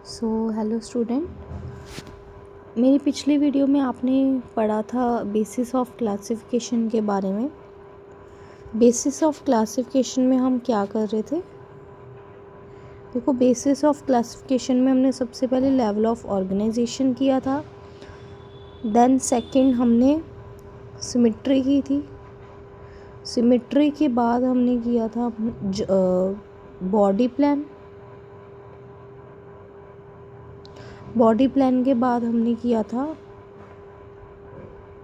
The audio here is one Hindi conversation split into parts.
हेलो स्टूडेंट, मेरी पिछली वीडियो में आपने पढ़ा था बेसिस ऑफ क्लासिफिकेशन के बारे में। बेसिस ऑफ क्लासिफिकेशन में हम क्या कर रहे थे? देखो, बेसिस ऑफ क्लासिफिकेशन में हमने सबसे पहले लेवल ऑफ ऑर्गेनाइजेशन किया था। देन सेकंड हमने सिमेट्री की थी। सिमेट्री के बाद हमने किया था बॉडी प्लान। बॉडी प्लान के बाद हमने किया था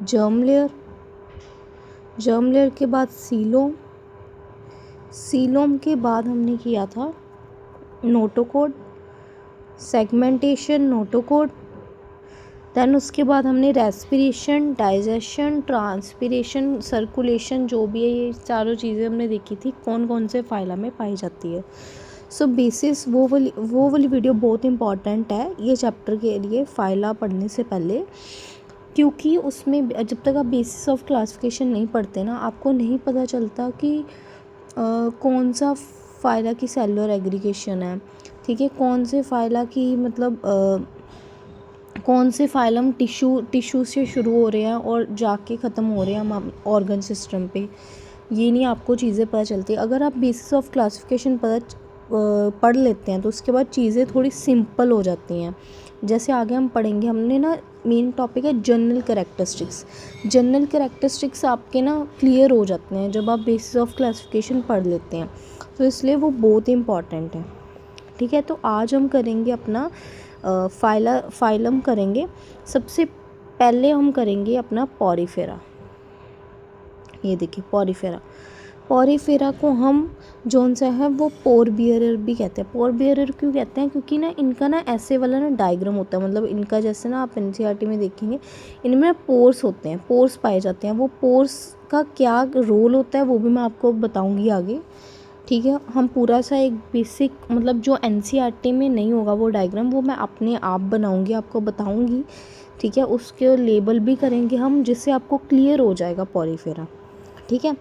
जर्म लेयर। जर्म लेयर के बाद सीलोम। सीलोम के बाद हमने किया था नोटोकोड, सेगमेंटेशन, नोटोकोड। देन उसके बाद हमने रेस्पिरेशन, डाइजेशन, ट्रांसपिरेशन, सर्कुलेशन, जो भी है ये चारों चीज़ें हमने देखी थी कौन कौन से फाइला में पाई जाती है। बेसिस वो वाली वीडियो बहुत इंपॉर्टेंट है ये चैप्टर के लिए फाइला पढ़ने से पहले, क्योंकि उसमें जब तक आप बेसिस ऑफ क्लासिफिकेशन नहीं पढ़ते ना, आपको नहीं पता चलता कि कौन सा फाइला की सेलुलर एग्रीगेशन है, ठीक है, कौन से फाइला की मतलब कौन से फाइलम टिश्यू से शुरू हो रहे हैं और जाके ख़त्म हो रहे हैं हम ऑर्गन सिस्टम पे। ये नहीं आपको चीज़ें पता चलती। अगर आप बेसिस ऑफ क्लासिफिकेशन पढ़ लेते हैं तो उसके बाद चीज़ें थोड़ी सिंपल हो जाती हैं। जैसे आगे हम पढ़ेंगे, हमने ना मेन टॉपिक है जनरल कैरेक्टरिस्टिक्स। जनरल कैरेक्टरिस्टिक्स आपके ना क्लियर हो जाते हैं जब आप बेसिस ऑफ क्लासिफिकेशन पढ़ लेते हैं, तो इसलिए वो बहुत इंपॉर्टेंट है। ठीक है, तो आज हम करेंगे अपना फाइलम करेंगे। सबसे पहले हम करेंगे अपना पॉरीफेरा। ये देखिए पॉरीफेरा। पॉरीफेरा को हम जोन सा है वो पोर बियरर भी कहते हैं। पोर बियरर क्यों कहते हैं? क्योंकि ना इनका ना ऐसे वाला ना डायग्राम होता है, मतलब इनका जैसे ना आप एनसीईआरटी में देखेंगे इनमें ना पोर्स होते हैं, पोर्स पाए जाते हैं। वो पोर्स का क्या रोल होता है वो भी मैं आपको बताऊँगी आगे। ठीक है, हम पूरा सा एक बेसिक मतलब जो एनसीईआरटी में नहीं होगा वो डायग्राम, वो मैं अपने आप बनाऊँगी, आपको बताऊँगी। ठीक है, उसके लेबल भी करेंगे हम, जिससे आपको क्लियर हो जाएगा पॉरीफेरा। ठीक है,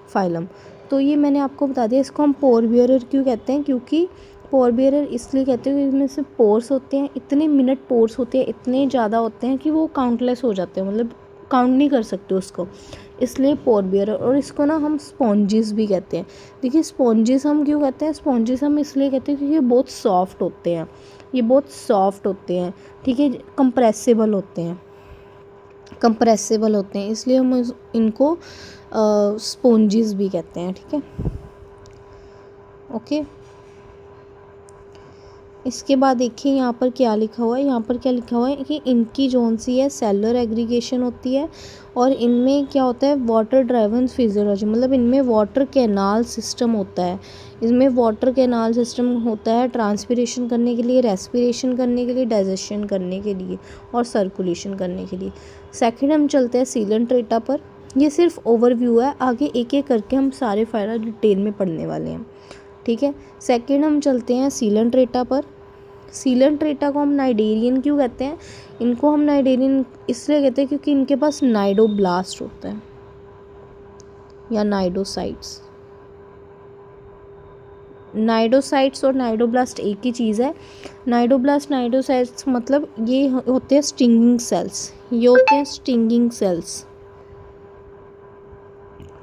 फाइलम। तो ये मैंने आपको बता दिया। इसको हम पोर बियरर क्यों कहते हैं? क्योंकि पोर बियरर इसलिए कहते हैं क्योंकि इसमें से पोर्स होते हैं, इतने मिनट पोर्स होते हैं, इतने ज़्यादा होते हैं कि वो काउंटलेस हो जाते हैं, मतलब काउंट नहीं कर सकते उसको, इसलिए पोर बियरर। और इसको ना हम स्पॉन्जिस भी कहते हैं। देखिए स्पॉन्जिस हम क्यों कहते हैं? स्पॉन्जिस हम इसलिए कहते हैं क्योंकि ये बहुत सॉफ्ट होते हैं, ये बहुत सॉफ्ट होते हैं। ठीक है, कंप्रेसिबल होते हैं, कंप्रेसिबल होते हैं, इसलिए हम इनको स्पॉन्जिस भी कहते हैं। ठीक है, ओके। इसके बाद देखिए यहाँ पर क्या लिखा हुआ है। यहाँ पर क्या लिखा हुआ है कि इनकी जोन सी है सेलुलर एग्रीगेशन होती है, और इनमें क्या होता है वाटर ड्राइवन फिजियोलॉजी, मतलब इनमें वाटर कैनाल सिस्टम होता है। इसमें वाटर कैनाल सिस्टम होता है ट्रांसपिरेशन करने के लिए, रेस्पिरेशन करने के लिए, डाइजेशन करने के लिए और सर्कुलेशन करने के लिए। सेकंड हम चलते हैं सीलन ट्रेटा पर। ये सिर्फ ओवरव्यू है, आगे एक एक करके हम सारे फाइल डिटेल में पढ़ने वाले हैं। ठीक है, सेकंड हम चलते हैं सीलन ट्रेटा पर। सीलन ट्रेटा को हम नाइडेरियन क्यों कहते हैं? इनको हम नाइडेरियन इसलिए कहते हैं क्योंकि इनके पास नाइडोब्लास्ट होता है या नाइडोसाइट्स। नाइडोसाइट्स और नाइडोब्लास्ट एक ही चीज़ है। नाइडोब्लास्ट, नाइडोसाइट्स मतलब ये होते हैं स्टिंगिंग सेल्स, ये होते हैं स्टिंगिंग सेल्स।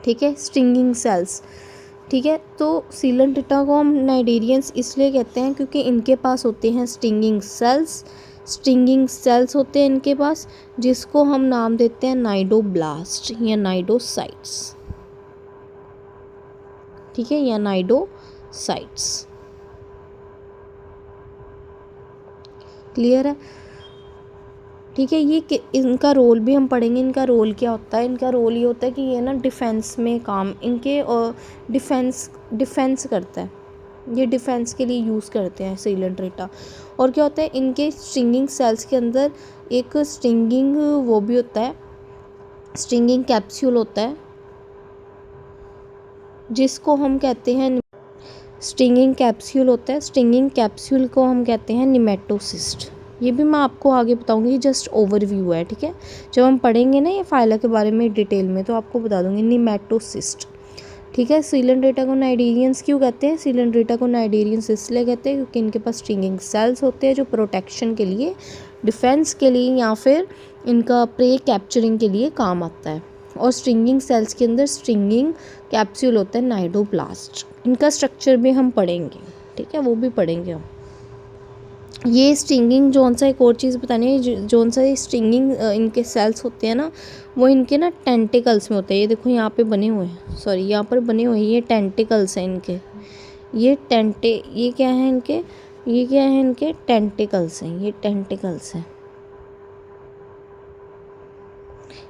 ठीक है, स्टिंगिंग सेल्स। ठीक है, तो सीलन ट्रेटा को हम नाइडेरियंस इसलिए कहते हैं क्योंकि इनके पास होते हैं स्टिंगिंग सेल्स। स्टिंगिंग सेल्स होते हैं इनके पास, जिसको हम नाम देते हैं नाइडोब्लास्ट या नाइडोसाइट्स। ठीक है, या नाइडोसाइट्स। क्लियर है? ठीक है, ये इनका रोल भी हम पढ़ेंगे। इनका रोल क्या होता है? इनका रोल ये होता है कि ये ना डिफेंस में काम, इनके डिफेंस करता है, ये डिफेंस के लिए यूज़ करते हैं सीलन ट्रेटा। और क्या होता है इनके स्टिंगिंग सेल्स के अंदर एक स्टिंगिंग वो भी होता है, स्टिंगिंग कैप्सूल होता है, जिसको हम कहते हैं स्टिंगिंग कैप्सूल होता है। स्टिंगिंग कैप्सूल को हम कहते हैं निमेटोसिस्ट। ये भी मैं आपको आगे बताऊंगी, जस्ट ओवरव्यू है। ठीक है, जब हम पढ़ेंगे ना ये फाइला के बारे में डिटेल में तो आपको बता दूंगी निमेटोसिस्ट। ठीक है। सीलेंड्रेटा को नाइडेरियंस क्यों कहते हैं? सीलेंड्रेटा को नाइडेरियंस इसलिए कहते हैं क्योंकि इनके पास स्ट्रिंगिंग सेल्स होते हैं जो प्रोटेक्शन के लिए, डिफेंस के लिए या फिर इनका प्रे कैप्चरिंग के लिए काम आता है। और स्ट्रिंगिंग सेल्स के अंदर स्ट्रिंगिंग कैप्सूल होता है नाइडोप्लास्ट। इनका स्ट्रक्चर भी हम पढ़ेंगे, ठीक है, वो भी पढ़ेंगे हम। ये स्ट्रिंगिंग जोन सा, एक और चीज़ बतानी है, जोन सा ये स्ट्रिंगिंग इनके सेल्स होते हैं ना, वो इनके ना टेंटिकल्स में होते हैं। ये देखो यहाँ पे बने हुए हैं, सॉरी यहाँ पर बने हुए हैं, ये टेंटिकल्स हैं इनके। ये क्या है इनके, ये क्या है इनके टेंटिकल्स हैं, ये टेंटिकल्स हैं।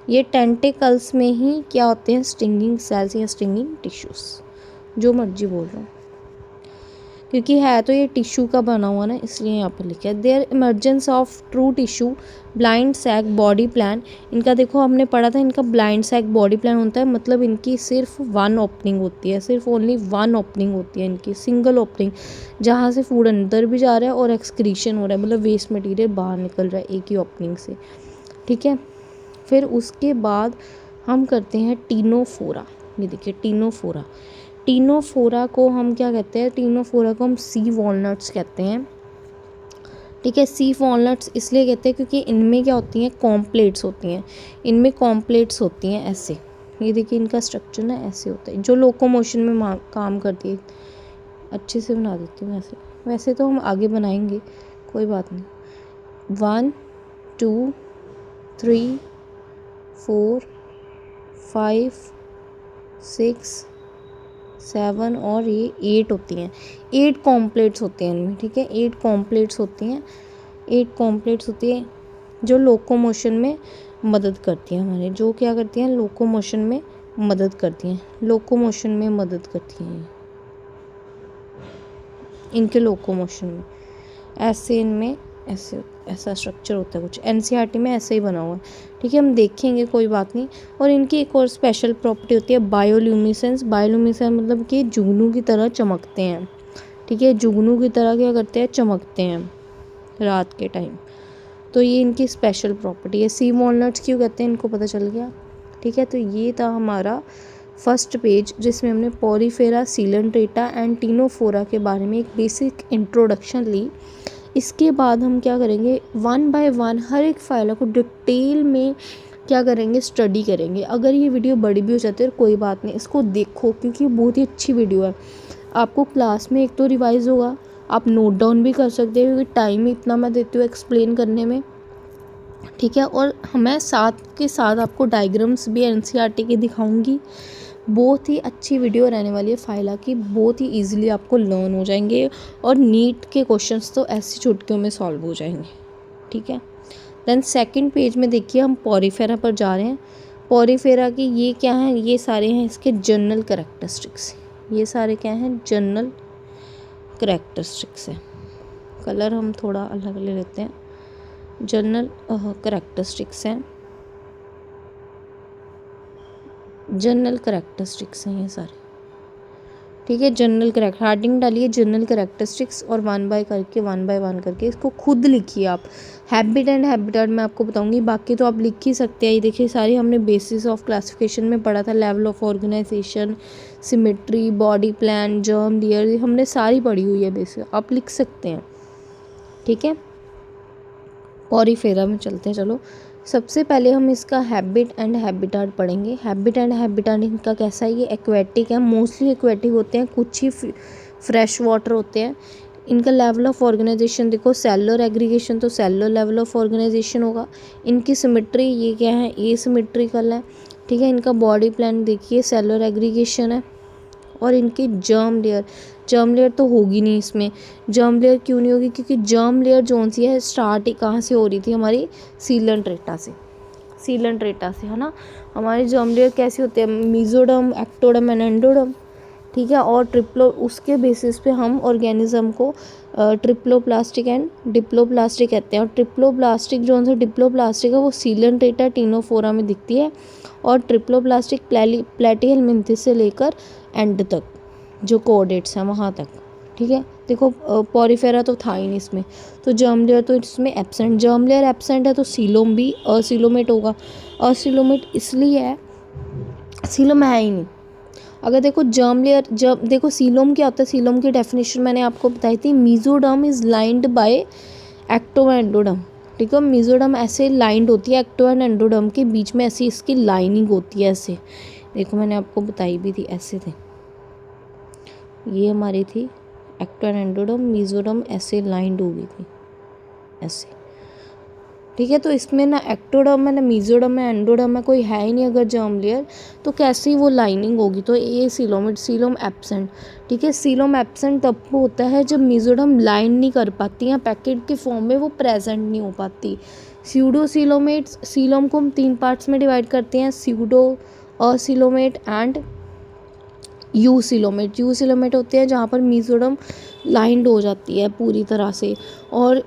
ये टेंटिकल्स में ही क्या होते हैं? स्ट्रिंगिंग सेल्स या स्ट्रिंगिंग टिश्यूज़, जो मर्जी बोल रहा हूँ, क्योंकि है तो ये टिश्यू का बना हुआ ना, इसलिए यहाँ पर लिखा है। Their emergence of true tissue blind sac body plan. इनका देखो हमने पढ़ा था, इनका ब्लाइंड सैक बॉडी प्लान होता है, मतलब इनकी सिर्फ वन ओपनिंग होती है, सिर्फ ओनली वन ओपनिंग होती है इनकी, सिंगल ओपनिंग, जहाँ से फूड अंदर भी जा रहा है और एक्सक्रीशन हो रहा है, मतलब वेस्ट मटीरियल बाहर निकल रहा है एक ही ओपनिंग से, ठीक है। फिर उसके बाद हम करते हैं टीनोफोरा। ये देखिए टीनोफोरा, टीनोफोरा को हम क्या कहते हैं? टीनोफोरा को हम सी वॉलनट्स कहते हैं, ठीक है। सी वॉलनट्स इसलिए कहते हैं क्योंकि इनमें क्या होती हैं? कॉम्प्लेट्स होती हैं, इनमें कॉम्प्लेट्स होती हैं ऐसे। ये देखिए इनका स्ट्रक्चर ना ऐसे होता है, जो लोकोमोशन में काम करती है। अच्छे से बना देती हूँ ऐसे, वैसे तो हम आगे बनाएंगे, कोई बात नहीं। 1 2 3 4 5 6 7 और ये 8 होती हैं, 8 कॉम्प्लेट्स होती हैं इनमें, ठीक है। 8 कॉम्प्लेट्स होती हैं, 8 कॉम्प्लेट्स होती हैं जो लोकोमोशन में मदद करती हैं हमारे, जो क्या करती हैं? लोकोमोशन में मदद करती हैं, लोकोमोशन में मदद करती हैं इनके लोकोमोशन में। ऐसे इनमें ऐसा स्ट्रक्चर होता है कुछ, एनसीईआरटी में ऐसे ही बना हुआ है, ठीक है, हम देखेंगे, कोई बात नहीं। और इनकी एक और स्पेशल प्रॉपर्टी होती है बायोल्यूमिनेसेंस। बायोल्यूमिनेसेंस मतलब कि जुगनू की तरह चमकते हैं, ठीक है, जुगनू की तरह क्या करते हैं? चमकते हैं रात के टाइम। तो ये इनकी स्पेशल प्रॉपर्टी है। सी वॉलनट्स क्यों कहते हैं, इनको पता चल गया, ठीक है। तो ये था हमारा फर्स्ट पेज, जिसमें हमने पॉरीफेरा, सीलेंट्रेटा एंड टीनोफोरा के बारे में एक बेसिक इंट्रोडक्शन ली। इसके बाद हम क्या करेंगे? 1 बाय 1 हर एक फाइल को डिटेल में क्या करेंगे? स्टडी करेंगे। अगर ये वीडियो बड़ी भी हो जाती है कोई बात नहीं, इसको देखो क्योंकि बहुत ही अच्छी वीडियो है। आपको क्लास में एक तो रिवाइज़ होगा, आप नोट डाउन भी कर सकते हैं क्योंकि टाइम इतना मैं देती हूँ एक्सप्लेन करने में, ठीक है। और मैं साथ के साथ आपको डायग्राम्स भी एनसीईआरटी के दिखाऊंगी। बहुत ही अच्छी वीडियो रहने वाली है फाइला की, बहुत ही इजीली आपको लर्न हो जाएंगे और नीट के क्वेश्चंस तो ऐसी चुटकियों में सॉल्व हो जाएंगे, ठीक है। देन सेकंड पेज में देखिए हम पॉरीफेरा पर जा रहे हैं। पॉरीफेरा की ये क्या है? ये सारे हैं इसके जनरल कैरेक्टरिस्टिक्स। ये सारे क्या हैं? जनरल कैरेक्टरिस्टिक्स हैं। कलर हम थोड़ा अलग ले लेते हैं। जनरल कैरेक्टरिस्टिक्स हैं, जनरल कैरेक्टरिस्टिक्स हैं ये सारे, ठीक है। जनरल कैरेक्टर हेडिंग डालिए जनरल कैरेक्टरिस्टिक्स और 1 बाय 1 करके इसको खुद लिखिए आप। हैबिट एंड हैबिटेट मैं आपको बताऊंगी, बाकी तो आप लिख ही सकते हैं। ये देखिए सारी हमने बेसिस ऑफ क्लासिफिकेशन में पढ़ा था, level of organisation, symmetry, body plan, germ layer, हमने सारी पढ़ी हुई है बेसिस, आप लिख सकते हैं, ठीक है। पॉरीफेरा में चलते हैं, चलो। सबसे पहले हम इसका हैबिट एंड हैबिटेट पढ़ेंगे। हैबिट एंड हैबिटेट इनका कैसा है? ये एक्वेटिक है, मोस्टली एक्वेटिक होते हैं, कुछ ही फ्रेश वाटर होते हैं। इनका लेवल ऑफ ऑर्गेनाइजेशन देखो, सेलुलर एग्रीगेशन तो सेलुलर लेवल ऑफ ऑर्गेनाइजेशन होगा। इनकी सिमेट्री ये क्या है? ये सिमेट्रिकल है, ठीक है। इनका बॉडी प्लान देखिए सेलुलर एग्रीगेशन है। और इनकी जर्म लेयर तो होगी नहीं इसमें। जर्म लेयर क्यों नहीं होगी? क्योंकि जर्म लेयर जोन सी है स्टार्ट कहाँ से हो रही थी? हमारी सीलेंट्रेटा से, है ना। हमारी जर्म लेयर कैसी होती है? मीजोडर्म, एक्टोडर्म एंड एंडोडर्म, ठीक है। और उसके बेसिस पे हम ऑर्गेनिज्म को ट्रिप्लोप्लास्टिक एंड डिप्लोप्लास्टिक कहते हैं। और ट्रिप्लोप्लास्टिक जोन से डिप्लोप्लास्टिक है वो सीलेंट्रेटा टीनोफोरा में दिखती है। और ट्रिप्लोप्लास्टिक प्लेटिहेलमिन्थेस से लेकर एंड तक जो कोऑर्डिनेट्स हैं वहाँ तक, ठीक है। देखो पॉरीफेरा तो था ही नहीं इसमें, तो जर्म लेयर तो इसमें एब्सेंट, जर्म लेयर एब्सेंट है तो सीलोम भी असिलोमेट होगा। असिलोमेट इसलिए है, सीलोम है ही नहीं, अगर देखो जर्म लेयर, जब देखो सीलोम क्या होता है, सीलोम की डेफिनेशन मैंने आपको बताई थी, mesoderm is lined by ecto endoderm. ठीक है, मीजोडर्म ऐसे लाइंड होती है, एक्टो एंड एंडोडर्म के बीच में ऐसी इसकी लाइनिंग होती है ऐसे। देखो मैंने आपको बताई भी थी, ऐसे थे, ये हमारी थी एक्टो एंड एंडोडर्म, मीजोडर्म ऐसे लाइंड हो गई थी ऐसे। ठीक है, तो इसमें ना एक्टोडर्म है ना मीजोडर्म है, एंडोडर्म है, कोई है ही नहीं अगर जर्म लेयर, तो कैसी वो लाइनिंग होगी, तो ये सीलोम, सीलोम एब्सेंट। ठीक है, सीलोम एब्सेंट तब होता है जब मीजोडर्म लाइन नहीं कर पाती या पैकेट के फॉर्म में वो प्रेजेंट नहीं हो पाती। स्यूडोसीलोमेट्स, सीलोम को हम 3 पार्ट्स में डिवाइड करते हैं, स्यूडो, असीलोमेट एंड यूसिलोमेट। यूसिलोमेट होते हैं जहाँ पर मीजोडर्म लाइंड हो जाती है पूरी तरह से, और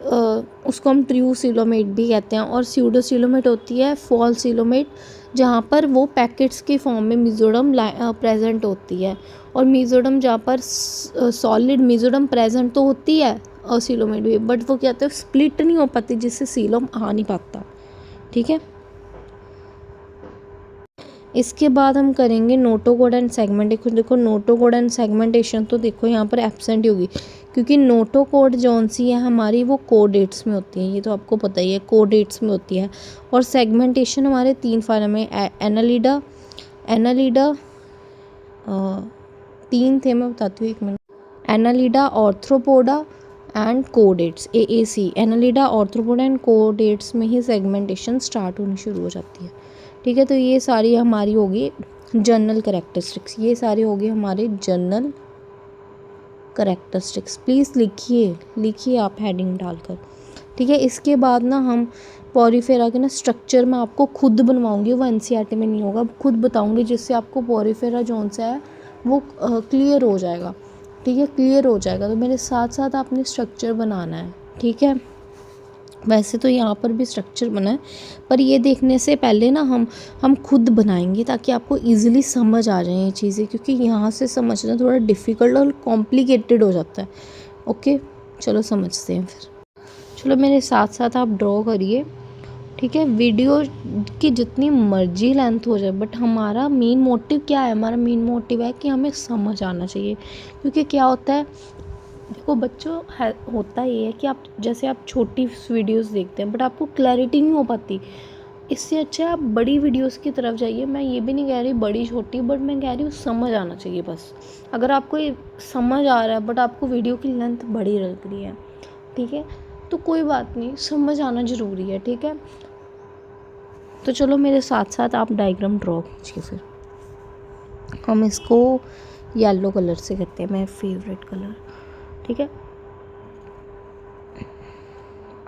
उसको हम ट्रूसिलोमेट भी कहते हैं। और स्यूडोसिलोमेट होती है फॉल्सिलोमेट, जहाँ पर वो पैकेट्स के फॉर्म में मीजोडर्म प्रेजेंट होती है। और मीजोडर्म जहाँ पर सॉलिड मीजोडर्म प्रेजेंट तो होती है असिलोमेट भी, बट वो क्या होता है स्प्लिट नहीं हो पाती, जिससे सीलोम आ नहीं पाता। ठीक है, इसके बाद हम करेंगे नोटोकोड एंड सेगमेंटेशन। देखो नोटोकोड एंड सेगमेंटेशन तो देखो यहाँ पर एब्सेंट होगी, क्योंकि नोटोकोड जौन सी है हमारी वो कोडेट्स में होती है, ये तो आपको पता ही है, कोडेट्स में होती है। और सेगमेंटेशन हमारे 3 फाइलम में, एनालिडा, एनालिडा 3 थे, मैं बताती हूँ 1 minute, Annelida, Arthropoda and कोडेट्स, AAC, Annelida, Arthropoda and कोडेट्स में ही सेगमेंटेशन स्टार्ट होनी शुरू हो जाती है। ठीक है, तो ये सारी हमारी होगी जनरल कैरेक्टरिस्टिक्स, ये सारे होगी हमारे जनरल कैरेक्टरिस्टिक्स। प्लीज़ लिखिए आप हेडिंग डालकर। ठीक है, इसके बाद ना हम पॉरीफेरा के ना स्ट्रक्चर में आपको खुद बनवाऊंगी, वो NCERT में नहीं होगा, खुद बताऊंगी, जिससे आपको पॉरीफेरा जौन सा है वो क्लियर हो जाएगा। ठीक है, क्लियर हो जाएगा, तो मेरे साथ साथ आपने स्ट्रक्चर बनाना है। ठीक है, वैसे तो यहाँ पर भी स्ट्रक्चर बना है, पर ये देखने से पहले ना हम खुद बनाएंगे, ताकि आपको इजीली समझ आ जाए ये चीज़ें, क्योंकि यहाँ से समझना थोड़ा डिफ़िकल्ट और कॉम्प्लिकेटेड हो जाता है। ओके, चलो समझते हैं फिर। चलो मेरे साथ साथ आप ड्रॉ करिए। ठीक है, वीडियो की जितनी मर्जी लेंथ हो जाए, बट हमारा मेन मोटिव क्या है, हमारा मेन मोटिव है कि हमें समझ आना चाहिए। क्योंकि क्या होता है, देखो बच्चों, होता ये है कि आप जैसे आप छोटी वीडियोस देखते हैं, बट आपको क्लैरिटी नहीं हो पाती। इससे अच्छा आप बड़ी वीडियोस की तरफ जाइए। मैं ये भी नहीं कह रही बड़ी छोटी, बट मैं कह रही हूँ समझ आना चाहिए बस। अगर आपको ये समझ आ रहा है बट आपको वीडियो की लेंथ बड़ी लग रही है, ठीक है, तो कोई बात नहीं, समझ आना ज़रूरी है। ठीक है, तो चलो मेरे साथ साथ आप डायग्राम ड्रॉ कीजिए। फिर हम इसको येलो कलर से करते हैं, मेरा फेवरेट कलर। ठीक है,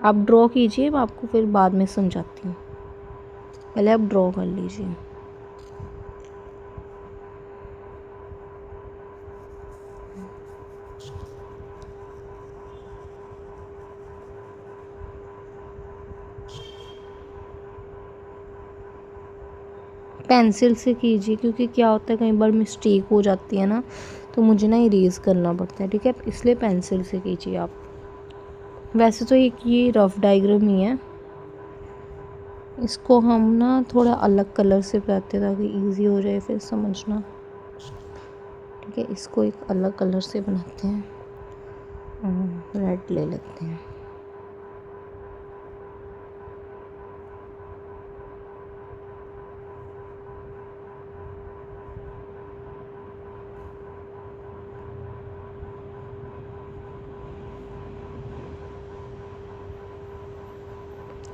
आप ड्रॉ कीजिए, मैं आपको फिर बाद में समझाती हूँ, पहले आप ड्रॉ कर लीजिए। पेंसिल से कीजिए, क्योंकि क्या होता है कई बार मिस्टेक हो जाती है ना, तो मुझे ना इरेज करना पड़ता है। ठीक है, इसलिए पेंसिल से कीजिए आप। वैसे तो एक ये रफ डायग्राम ही है, इसको हम ना थोड़ा अलग कलर से बनाते हैं ताकि इजी हो जाए फिर समझना। ठीक है, इसको एक अलग कलर से बनाते हैं, रेड ले लेते हैं।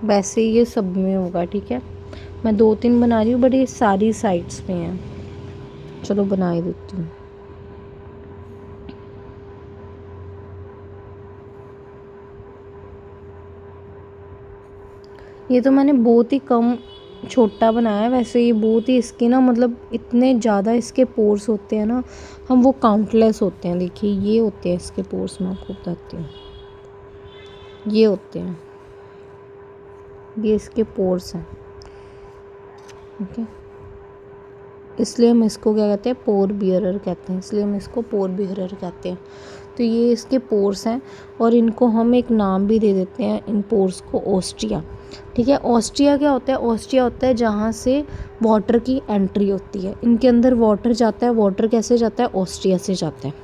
वैसे ये सब में होगा। ठीक है, मैं 2-3 बना रही हूँ, बट ये सारी साइड्स में है। चलो बना ही देती हूँ। ये तो मैंने बहुत ही कम छोटा बनाया है, वैसे ये बहुत ही इसके ना मतलब इतने ज़्यादा इसके पोर्स होते हैं ना, हम वो काउंटलेस होते हैं। देखिए ये होते हैं इसके पोर्स, मैं आपको बताती हूँ, ये होते हैं, ये इसके पोर्स हैं। ओके, इसलिए हम इसको क्या कहते हैं, पोर बियरर कहते हैं, इसलिए हम इसको पोर बियरर कहते हैं। तो ये इसके पोर्स हैं, और इनको हम एक नाम भी दे देते हैं इन पोर्स को, ऑस्ट्रिया। ठीक है। ऑस्ट्रिया क्या होता है? ऑस्ट्रिया होता है जहाँ से वाटर की एंट्री होती है, इनके अंदर वाटर जाता है। वाटर कैसे जाता है? ऑस्ट्रिया से जाता है।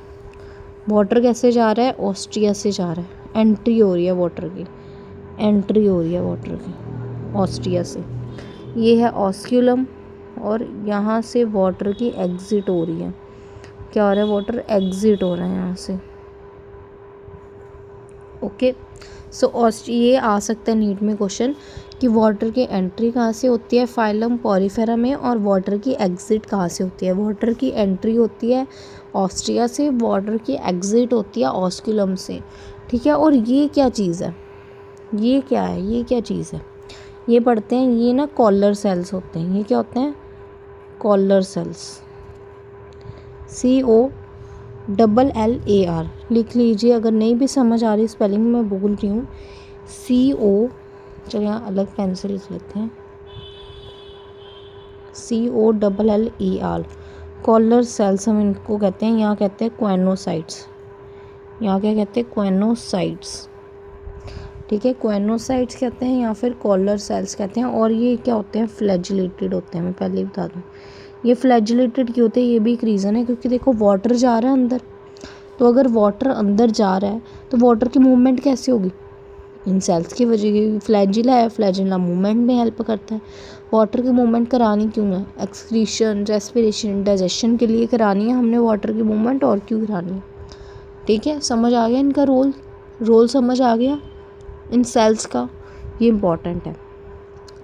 वाटर कैसे जा रहा है? ऑस्ट्रिया से जा रहा है। एंट्री हो रही है वाटर की, एंट्री हो रही है वाटर की ऑस्ट्रिया से। ये है ऑस्क्यूलम, और यहाँ से वाटर की एग्ज़िट हो रही है। क्या हो रहा है? वाटर एग्ज़िट हो रहा है यहाँ से। ओके, सो ये आ सकता है नीट में क्वेश्चन कि वाटर की एंट्री कहाँ से होती है फाइलम पॉरीफेरा में, और वाटर की एग्ज़िट कहाँ से होती है। वाटर की एंट्री होती है ऑस्ट्रिया से, वाटर की एग्ज़िट होती है ऑस्क्यूलम से। ठीक है। और ये क्या चीज़ है? ये क्या है? ये क्या चीज़ है? ये पढ़ते हैं, ये ना कॉलर सेल्स होते हैं। ये क्या होते हैं? Collar sales. COLLAR लिख लीजिए, अगर नहीं भी समझ आ रही स्पेलिंग मैं बोल रही हूँ। CO, चलो यहाँ अलग पेंसिल लिख लेते हैं। COLLAR कॉलर सेल्स हम इनको कहते हैं। यहाँ कहते हैं क्वेनोसाइट्स। यहाँ क्या कहते हैं? क्वेनोसाइट्स। ठीक है, क्वेनोसाइट्स कहते हैं या फिर कॉलर सेल्स कहते हैं। और ये क्या होते हैं? फ्लैजिलेटेड होते हैं। मैं पहले ही बता दूँ, ये फ्लैजिलेटेड क्यों होते हैं? ये भी एक रीज़न है, क्योंकि देखो वाटर जा रहा है अंदर, तो अगर वाटर अंदर जा रहा है तो वाटर की मूवमेंट कैसे होगी? इन सेल्स की वजह। फ्लैजिला है, फ्लैजिला मूवमेंट में हेल्प करता है। वाटर की मूवमेंट करानी क्यों है? एक्सक्रीशन, रेस्पिरेशन, डाइजेशन के लिए करानी है हमने वाटर की मूवमेंट, और क्यों करानी है? ठीक है, समझ आ गया इनका रोल समझ आ गया इन सेल्स का। ये इम्पॉर्टेंट है।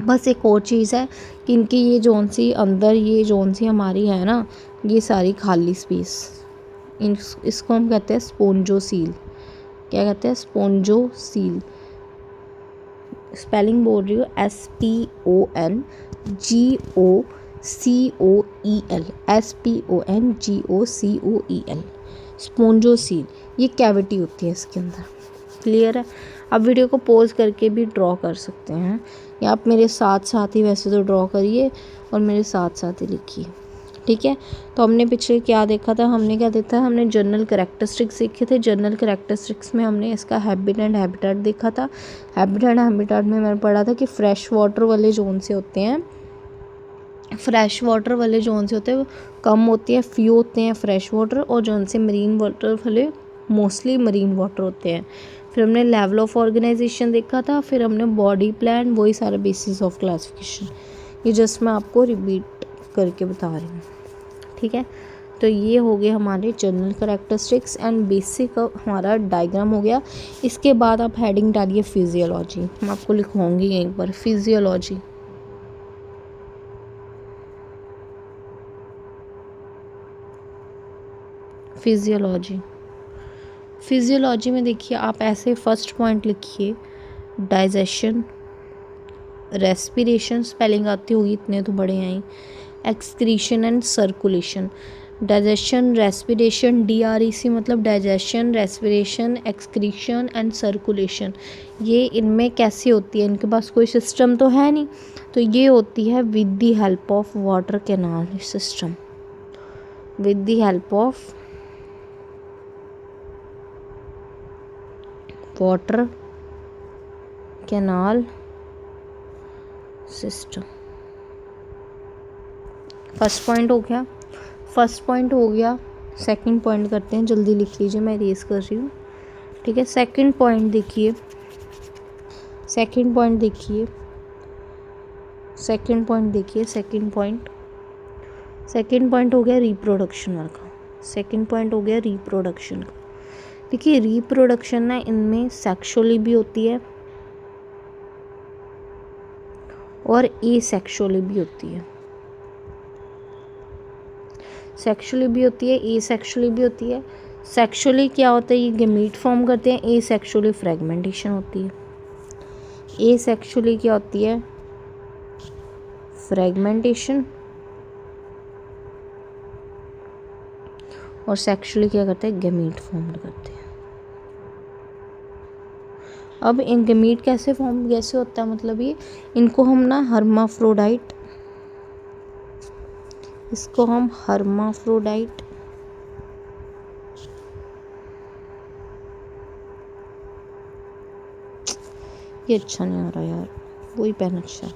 बस एक और चीज़ है कि इनकी ये जोन सी अंदर, ये जोन सी हमारी है ना, ये सारी खाली स्पेस, इसको हम कहते हैं स्पोंजोसील। क्या कहते हैं? स्पोंजोसील। स्पेलिंग बोल रही हूँ, SPONGOCOEL स्पोंजोसील। ये कैविटी होती है इसके अंदर। क्लियर है? आप वीडियो को पॉज करके भी ड्रॉ कर सकते हैं, या आप मेरे साथ साथ ही वैसे तो ड्रॉ करिए और मेरे साथ साथ ही लिखिए। ठीक है। तो हमने पिछले क्या देखा था? हमने जनरल कैरेक्टरिस्टिक्स देखे थे। जनरल कैरेक्टरिस्टिक्स में हमने इसका हैबिट एंड हैबिटेट देखा था। हैबिट एंड हैबिटेट में मैंने पढ़ा था कि फ्रेश वाटर वाले जोन से होते हैं, फ्रेश वाटर वाले जोन से होते हैं वो कम होती है, फ्यू होते हैं फ्रेश वाटर, और जोन से मरीन वाटर वाले मोस्टली मरीन वाटर होते हैं। फिर हमने लेवल ऑफ ऑर्गेनाइजेशन देखा था, फिर हमने बॉडी प्लान, वही सारा बेसिस ऑफ क्लासिफिकेशन। ये जस्ट मैं आपको रिपीट करके बता रही हूँ। ठीक है। तो ये हो गए हमारे जनरल कैरेक्टरिस्टिक्स एंड बेसिक हमारा डायग्राम हो गया। इसके बाद आप हेडिंग डालिए फिजियोलॉजी। मैं आपको लिखवाऊंगी यहीं पर फिजियोलॉजी। फिजियोलॉजी फिजियोलॉजी में देखिए आप ऐसे फर्स्ट पॉइंट लिखिए, डाइजेशन, रेस्पिरेशन, स्पेलिंग आती होगी, इतने तो बड़े हैं, excretion and circulation. Digestion, respiration, DREC मतलब digestion, respiration, excretion and circulation. ये इनमें कैसी होती है? इनके पास कोई सिस्टम तो है नहीं, तो ये होती है with the help of water canal system, with the help of water canal system. First point हो गया, फर्स्ट पॉइंट हो गया। सेकंड पॉइंट करते हैं, जल्दी लिख लीजिए, मैं रेस कर रही हूँ। ठीक है, सेकंड पॉइंट देखिए, सेकंड पॉइंट देखिए, सेकंड पॉइंट देखिए, सेकंड पॉइंट, सेकंड पॉइंट हो गया रिप्रोडक्शन का। सेकंड पॉइंट हो गया रिप्रोडक्शन का। देखिए रिप्रोडक्शन ना इनमें सेक्सुअली भी होती है और एसेक्सुअली भी होती है। सेक्सुअली भी होती है, एसेक्सुअली भी होती है। सेक्सुअली क्या होता है? ये गैमीट फॉर्म करते हैं। एसेक्सुअली फ्रेगमेंटेशन होती है। एसेक्सुअली क्या होती है? फ्रेगमेंटेशन। और सेक्सुअली क्या करते हैं? गैमीट फॉर्म करते हैं। अब इन गैमीट कैसे फॉर्म कैसे होता है? मतलब ये इनको हम ना हर्माफ्रोडाइट, इसको हम हर्माफ्रोडाइट, ये अच्छा नहीं हो रहा यार, वही पेन अच्छा है।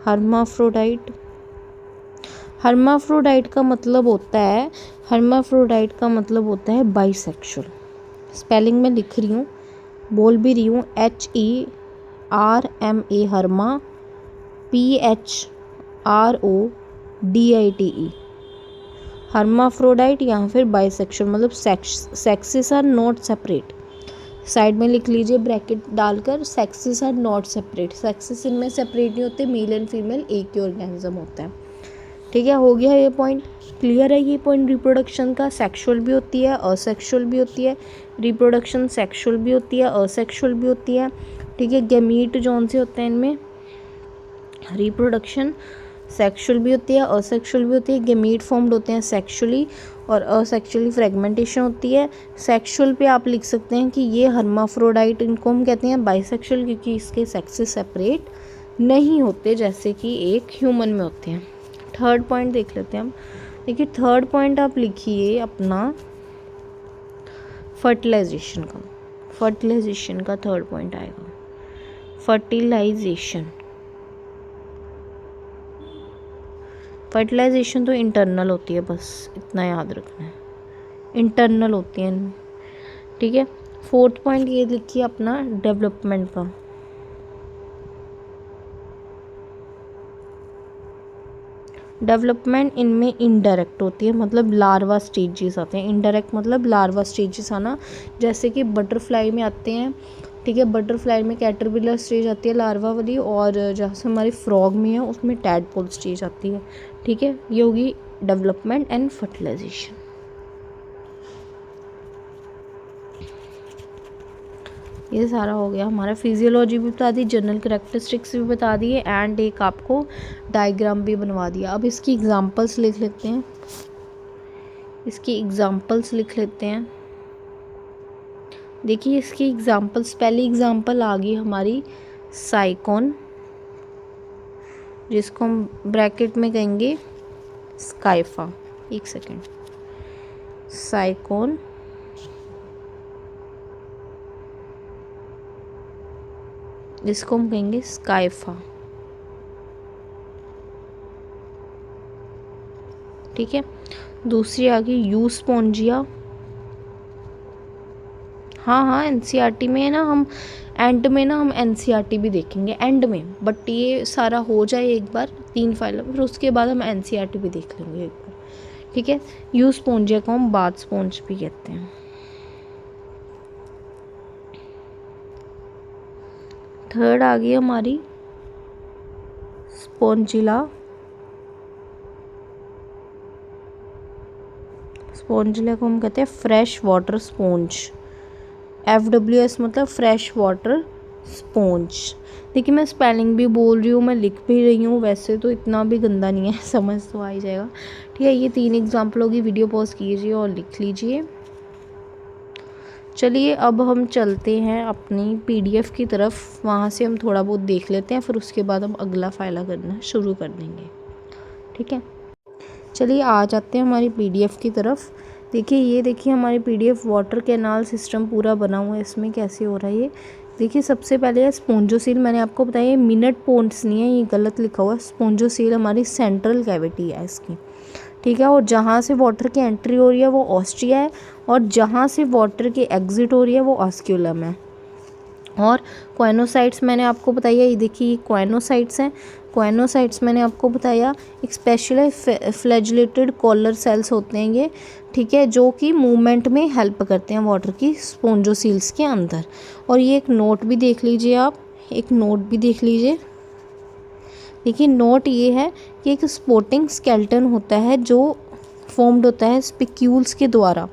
हर्माफ्रोडाइट, हर्माफ्रोडाइट का मतलब होता है, हर्माफ्रोडाइट का मतलब होता है बाइसेक्सुअल। स्पेलिंग में लिख रही हूँ, बोल भी रही हूँ, HERMA, हर्मा, PHRODITE, हर्माफ्रोडाइट या फिर बाइसेक्सुअल, मतलब sexes are not separate. Side में लिख लीजिए ब्रैकेट डालकर, sexes are not separate, sexes इनमें सेपरेट नहीं होते, मेल एंड फीमेल एक ही ऑर्गेनिज्म होता है। ठीक है, हो गया ये पॉइंट, क्लियर है ये पॉइंट रिप्रोडक्शन का। सेक्सुअल भी होती है, असेक्सुअल भी होती है, रिप्रोडक्शन सेक्सुअल भी होती है, असेक्सुअल भी होती है। ठीक है, गैमीट जौन से होते हैं इनमें, रिप्रोडक्शन सेक्सुअल भी होती है, असेक्सुअल भी होती है। गैमीट फॉर्म्ड होते हैं सेक्सुअली और असेक्सुअली फ्रेगमेंटेशन होती है। सेक्सुअल पे आप लिख सकते हैं कि ये हर्माफ्रोडाइट, इनको हम कहते हैं बाइसेक्सुअल क्योंकि इसके सेक्सेस सेपरेट नहीं होते जैसे कि एक ह्यूमन में होते हैं। थर्ड पॉइंट देख लेते हैं हम। देखिए थर्ड पॉइंट आप लिखिए अपना फर्टिलाइजेशन का, फर्टिलाइजेशन का थर्ड पॉइंट आएगा, फर्टिलाइजेशन। फर्टिलाइजेशन तो इंटरनल होती है, बस इतना याद रखना है, इंटरनल होती है। ठीक है, फोर्थ पॉइंट ये लिखिए अपना डेवलपमेंट का। डेवलपमेंट इनमें इनडायरेक्ट होती है, मतलब लार्वा स्टेजेस आते हैं। इनडायरेक्ट मतलब लार्वा स्टेजेस आना, जैसे कि बटरफ्लाई में आते हैं। ठीक है, बटरफ्लाई में कैटरपिलर स्टेज आती है लार्वा वाली, और जहाँ से हमारी फ्रॉग में है उसमें टैडपोल स्टेज आती है। ठीक है, ये होगी डेवलपमेंट एंड फर्टिलाइजेशन। ये सारा हो गया हमारा। फिजियोलॉजी भी बता दी, जनरल करेक्टरिस्टिक्स भी बता दिए, एंड एक आपको डायग्राम भी बनवा दिया। अब इसकी एग्जांपल्स लिख लेते हैं, इसकी एग्जांपल्स लिख लेते हैं। देखिए इसकी एग्जांपल्स, पहली एग्जांपल आ गई हमारी साइकोन, जिसको हम ब्रैकेट में कहेंगे स्काइफा। एक सेकेंड, साइकोन, जिसको हम कहेंगे स्काइफा। ठीक है, दूसरी आ गई यूस्पोंजिया। हाँ एनसीईआरटी में है ना, हम एंड में ना हम एनसीईआरटी भी देखेंगे एंड में, बट ये सारा हो जाए एक बार 3 फाइल, फिर उसके बाद हम एनसीईआरटी भी देख लेंगे एक बार। ठीक है, यूस्पोंजिया को हम बाथ स्पॉन्ज भी कहते हैं। थर्ड आ गई हमारी स्पॉन्जिला। स्पॉन्जिला को हम कहते हैं फ्रेश वाटर स्पॉन्ज। FWS मतलब फ्रेश वाटर स्पॉन्ज। देखिए मैं स्पेलिंग भी बोल रही हूँ, मैं लिख भी रही हूँ, वैसे तो इतना भी गंदा नहीं है, समझ तो आ ही जाएगा। ठीक है, ये 3 एग्जाम्पल होगी, वीडियो पॉज कीजिए और लिख लीजिए। चलिए अब हम चलते हैं अपनी PDF की तरफ, वहाँ से हम थोड़ा बहुत देख लेते हैं, फिर उसके बाद हम अगला फाइला करना शुरू कर देंगे। ठीक है, चलिए आ जाते हैं हमारी PDF की तरफ। देखिए ये देखिए हमारी PDF वाटर कैनाल सिस्टम पूरा बना हुआ है। इसमें कैसे हो रहा है ये देखिए, सबसे पहले है स्पोंजोसील। मैंने आपको बताया मिनट पोन्स नहीं है, ये गलत लिखा हुआ है। स्पोंजोसील हमारी सेंट्रल कैविटी है इसकी। ठीक है, और जहाँ से वाटर की एंट्री हो रही है वो ऑस्ट्रिया है, और जहाँ से वाटर की एग्जिट हो रही है वो ऑस्क्यूलम है। और क्वाइनोसाइट्स मैंने आपको बताया, ये देखिए क्वाइनोसाइट्स हैं। क्वाइनोसाइट्स मैंने आपको बताया एक स्पेशल फ्लैजिलेटेड कॉलर सेल्स होते हैं ये। ठीक है, जो कि मूवमेंट में हेल्प करते हैं वाटर की स्पोंजोसील्स के अंदर। और ये एक नोट भी देख लीजिए आप, एक नोट भी देख लीजिए। देखिए नोट ये है कि एक स्पोर्टिंग स्केलेटन होता है जो फॉर्म्ड होता है स्पिक्यूल्स के द्वारा।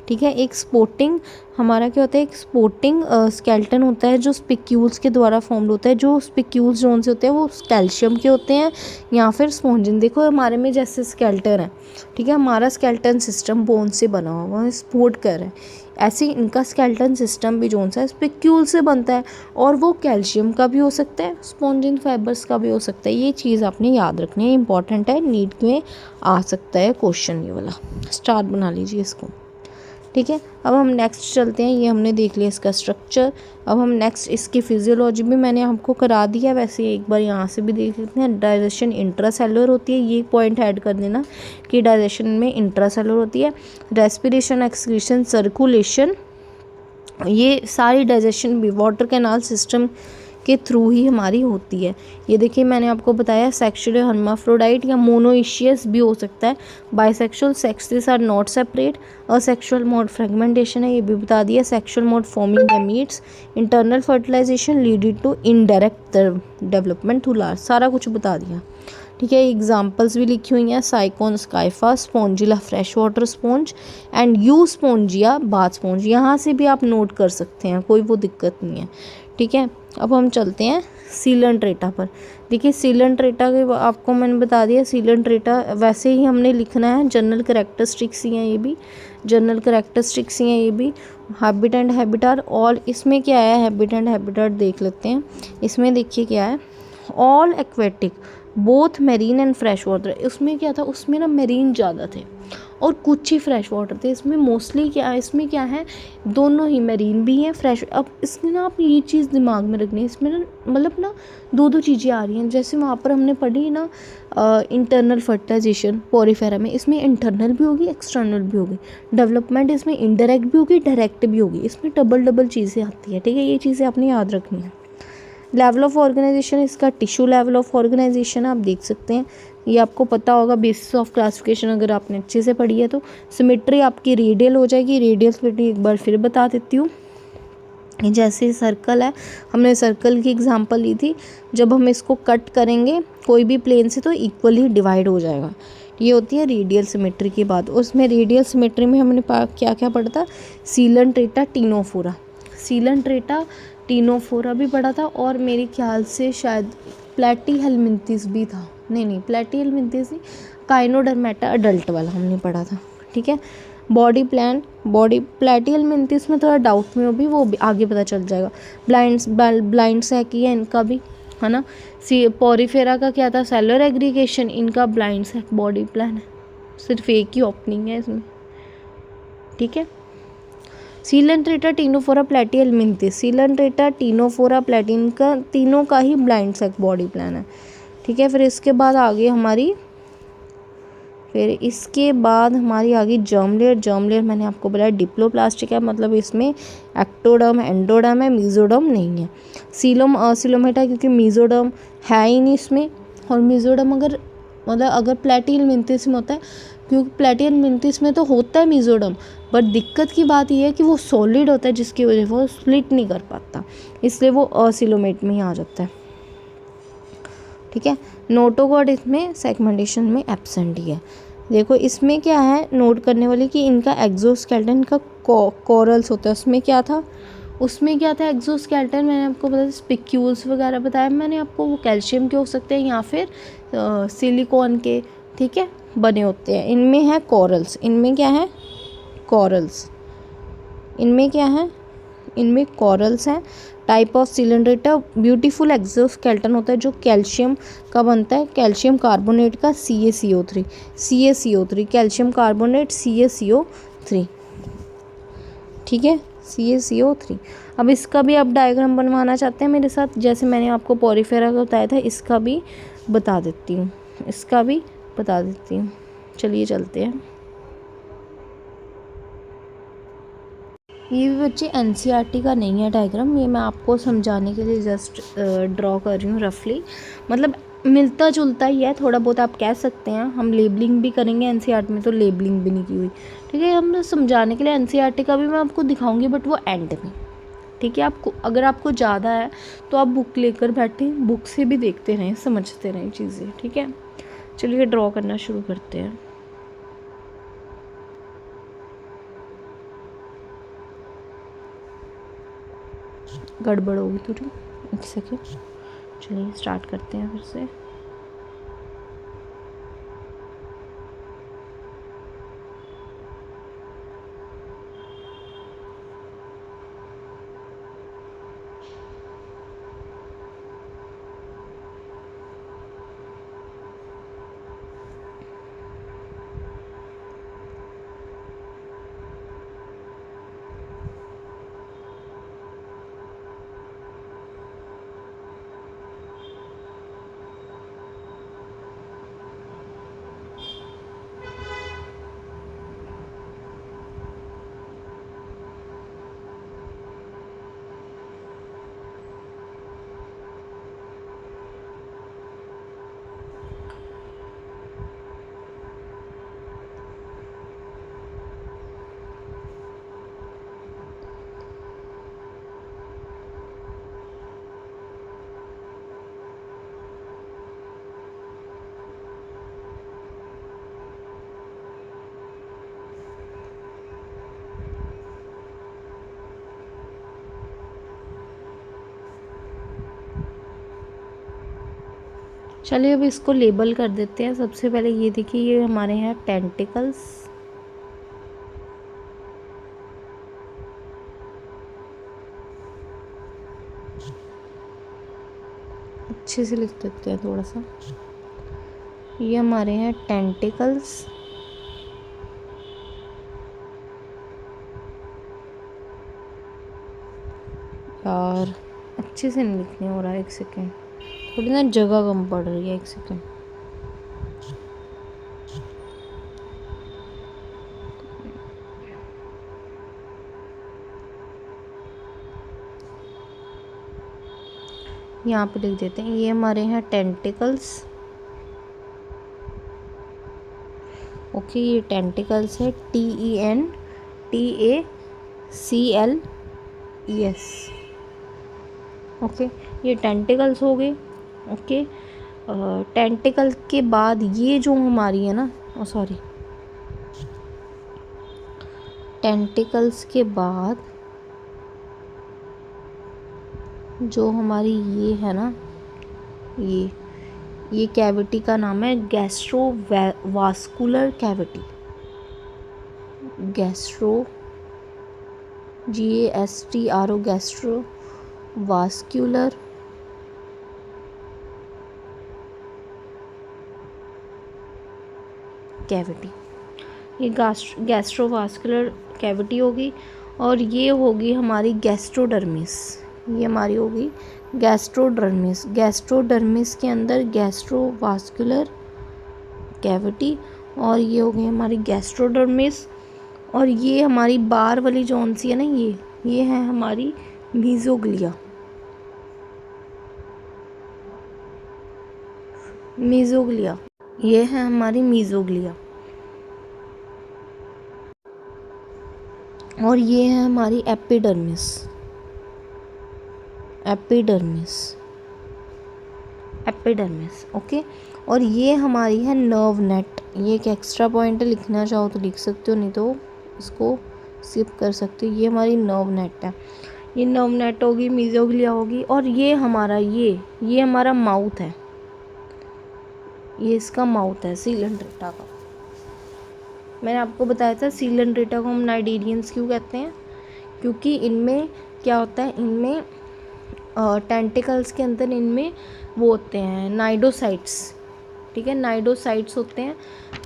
ठीक है, एक स्पोर्टिंग हमारा क्या होता है, एक स्पोर्टिंग स्केलेटन होता है जो स्पिक्यूल्स के द्वारा फॉर्म्ड होता है। जो स्पिक्यूल्स जोन से होते हैं वो कैल्शियम के होते हैं या फिर स्पॉन्जिन। देखो हमारे में जैसे स्केलेटन है, ठीक है, हमारा स्केलेटन सिस्टम बोन से बना हुआ है, सपोर्ट कर रहा है। ऐसे इनका स्केलेटन सिस्टम भी जोन सा है स्पिक्यूल से बनता है, और वो कैल्शियम का भी हो सकता है, स्पॉन्जिन फाइबर्स का भी हो सकता है। ये चीज़ आपने याद रखनी है, इंपॉर्टेंट है, नीट में आ सकता है क्वेश्चन ये वाला। स्टार बना लीजिए इसको। ठीक है, अब हम नेक्स्ट चलते हैं। ये हमने देख लिया इसका स्ट्रक्चर। अब हम नेक्स्ट इसकी फिजियोलॉजी भी मैंने आपको करा दिया, वैसे एक बार यहाँ से भी देख लेते हैं। डाइजेशन इंट्रासेलुलर होती है, ये पॉइंट ऐड कर देना कि डाइजेशन में इंट्रासेलुलर होती है। रेस्पिरेशन, एक्सक्रीशन, सर्कुलेशन, ये सारी डाइजेशन भी वाटर कैनाल सिस्टम के थ्रू ही हमारी होती है। ये देखिए मैंने आपको बताया सेक्सुअल हर्माफ्रोडाइट या मोनोइशियस भी हो सकता है। Bisexual, sexes are not separate. Asexual mode fragmentation है, ये भी बता दिया। Sexual mode forming gametes. Internal fertilisation leading to indirect development through large, सारा कुछ बता दिया। ठीक है, एग्जाम्पल्स भी लिखी हुई हैं। Sycon Scypha, Spongilla fresh water sponge and Euspongia bath sponge, यहाँ से भी आप नोट कर सकते हैं, कोई वो दिक्कत नहीं है। ठीक है, अब हम चलते हैं सीलेंट्रेटा पर। देखिए सीलेंट्रेटा के आपको मैंने बता दिया, सीलेंट्रेटा वैसे ही हमने लिखना है। जनरल कैरेक्टरिस्टिक्स ही हैं ये भी, जनरल कैरेक्टरिस्टिक्स ही हैं ये भी। हैबिट एंड हैबिटाट, ऑल इसमें क्या है, हैबिट एंड हैबिटाट देख लेते हैं। इसमें देखिए क्या है, all aquatic both marine and fresh water. उसमें क्या था, उसमें ना मेरीन ज़्यादा थे और कुछ ही फ्रेश वाटर थे। इसमें मोस्टली क्या है, इसमें क्या है, दोनों ही मेरीन भी हैं फ्रेश। अब इसमें ना आप ये चीज़ दिमाग में रखनी है, इसमें ना मतलब ना दो चीज़ें आ रही हैं। जैसे वहाँ पर हमने पढ़ी ना इंटरनल फर्टिलाइजेशन पोरीफेरा में, इसमें इंटरनल भी होगी एक्सटर्नल भी होगी। डेवलपमेंट इसमें इनडायरेक्ट भी होगी डायरेक्ट भी होगी, इसमें डबल चीज़ें आती हैं। ठीक है, ये चीज़ें आपने याद रखनी है। लेवल ऑफ ऑर्गेनाइजेशन, इसका टिश्यू लेवल ऑफ ऑर्गेनाइजेशन आप देख सकते हैं, ये आपको पता होगा बेसिस ऑफ क्लासिफिकेशन अगर आपने अच्छे से पढ़ी है तो। सिमेट्री आपकी रेडियल हो जाएगी, रेडियल सिमेट्री एक बार फिर बता देती हूँ। जैसे सर्कल है, हमने सर्कल की एग्जांपल ली थी, जब हम इसको कट करेंगे कोई भी प्लेन से तो इक्वली डिवाइड हो जाएगा, ये होती है रेडियल सिमेट्री की बात। उसमें रेडियल सिमेट्री में हमने क्या क्या पढ़ा था, सीलेंट्रेटा टीनोफोरा, सीलेंट्रेटा टीनोफोरा भी पढ़ा था, और मेरे ख्याल से शायद प्लेटीहेलमिंथिस भी था, नहीं प्लेटीहेलमिंथिस नहीं, काइनोडर्मेटा अडल्ट वाला हमने पढ़ा था। ठीक है, बॉडी प्लान, बॉडी प्लेटीहेलमिंथिस में थोड़ा डाउट में हो भी, वो भी आगे पता चल जाएगा। ब्लाइंड सैक ही है इनका भी, है ना। पोरीफेरा का क्या था, सेलुलर एग्रीगेशन, इनका ब्लाइंड सैक बॉडी प्लान है, सिर्फ एक ही ओपनिंग है इसमें। ठीक है, सीलेंट्रेटा टीनोफोरा प्लेटीहेलमिंथिस, सीलेंट्रेटा टीनोफोरा प्लेटिन का तीनों का ही ब्लाइंड सैक बॉडी प्लान है। ठीक है, फिर इसके बाद आगे हमारी आगे जर्म लेयर। जर्म लेयर मैंने आपको बताया डिप्लोप्लास्टिक है, मतलब इसमें एक्टोडर्म एंडोडर्म है, मीजोडर्म नहीं है। सीलोम असिलोमेटा, क्योंकि मीजोडर्म है ही नहीं इसमें, और मीजोडर्म अगर प्लेटीहेलमिंथिस में होता है, क्योंकि प्लेटीहेलमिंथिस में तो होता है मीजोडर्म, बट दिक्कत की बात यह है कि वो सॉलिड होता है जिसकी वजह से वो स्प्लिट नहीं कर पाता, इसलिए वो असिलोमेट में ही आ जाता है। ठीक है, नोटोगॉड इसमें सेगमेंटेशन में एब्सेंट ही है। देखो इसमें क्या है नोट करने वाली कि इनका एक्सोस्केलेटन का कोरल्स होता है, उसमें क्या था एक्सोस्केलेटन, मैंने आपको बताया स्पिक्यूल्स वगैरह बताया मैंने आपको, वो कैल्शियम के हो सकते हैं या फिर सिलिकॉन के, ठीक है, बने होते हैं। इनमें है कोरल्स, इनमें क्या है कोरल्स, इनमें कोरल्स हैं। Type of Coelenterata beautiful exoskeleton होता है जो कैल्शियम का बनता है, कैल्शियम कार्बोनेट का CaCO3 कैल्शियम कार्बोनेट CaCO3। ठीक है, CaCO3। अब इसका भी आप डायग्राम बनवाना चाहते हैं मेरे साथ, जैसे मैंने आपको पोरीफेरा का बताया था, इसका भी बता देती हूँ, चलिए चलते हैं। ये भी बच्चे NCERT का नहीं है डायग्राम, ये मैं आपको समझाने के लिए जस्ट ड्रॉ कर रही हूँ रफली, मतलब मिलता जुलता ही है थोड़ा बहुत, आप कह सकते हैं। हम लेबलिंग भी करेंगे, NCERT में तो लेबलिंग भी नहीं की हुई। ठीक है, हम समझाने के लिए NCERT का भी मैं आपको दिखाऊंगी, बट वो एंड में। ठीक है, आपको अगर आपको ज़्यादा है तो आप बुक लेकर बैठे, बुक से भी देखते रहें, समझते रहें चीज़ें। ठीक है, चलिए ड्रॉ करना शुरू करते हैं। गड़बड़ होगी थोड़ी, एक सेकेंड, चलिए स्टार्ट करते हैं फिर से। चलिए अब इसको लेबल कर देते हैं। सबसे पहले ये देखिए, ये हमारे हैं टेंटिकल्स, अच्छे से लिख देते हैं थोड़ा सा। ये हमारे हैं टेंटिकल्स, और अच्छे से नहीं लिखने हो रहा है, एक सेकेंड, थोड़ी ना जगह कम पड़ रही है, एक सेकेंड। यहाँ पे लिख देते हैं, ये हमारे हैं टेंटिकल्स। ओके, ये टेंटिकल्स है, TENTACLES। ओके, ये टेंटिकल्स हो गए। ओके, टेंटिकल के बाद ये जो हमारी है ना, सॉरी, टेंटिकल्स के बाद जो हमारी ये है ना, ये कैविटी का नाम है gastrovascular cavity. GASTRO gastrovascular cavity. ये गैस्ट्रोवास्कुलर कैविटी होगी। और ये होगी हमारी गैस्ट्रोडर्मिस। ये हमारी होगी गैस्ट्रोडर्मिस। गैस्ट्रोडर्मिस के अंदर गैस्ट्रोवास्कुलर कैविटी, और ये हो गई हमारी गैस्ट्रोडर्मिस। और ये हमारी बार वाली जौन सी है ना, ये है हमारी मीजोग्लिया। ये है हमारी मीजोग्लिया। और ये है हमारी एपिडर्मिस। ओके, और ये हमारी है नर्व नेट। ये एक एक्स्ट्रा पॉइंट है, लिखना चाहो तो लिख सकते हो, नहीं तो इसको स्किप कर सकते हो। ये हमारी नर्व नेट है। ये नर्व नेट होगी, मीजोग्लिया होगी। और ये हमारा ये हमारा माउथ है। ये इसका माउथ है सीलेंट्रेटा का। मैंने आपको बताया था सीलेंट्रेटा को हम नाइडेरियंस क्यों कहते हैं, क्योंकि इनमें क्या होता है, इनमें टेंटिकल्स के अंदर इनमें वो होते हैं नाइडोसाइट्स। ठीक है, नाइडोसाइट्स होते हैं।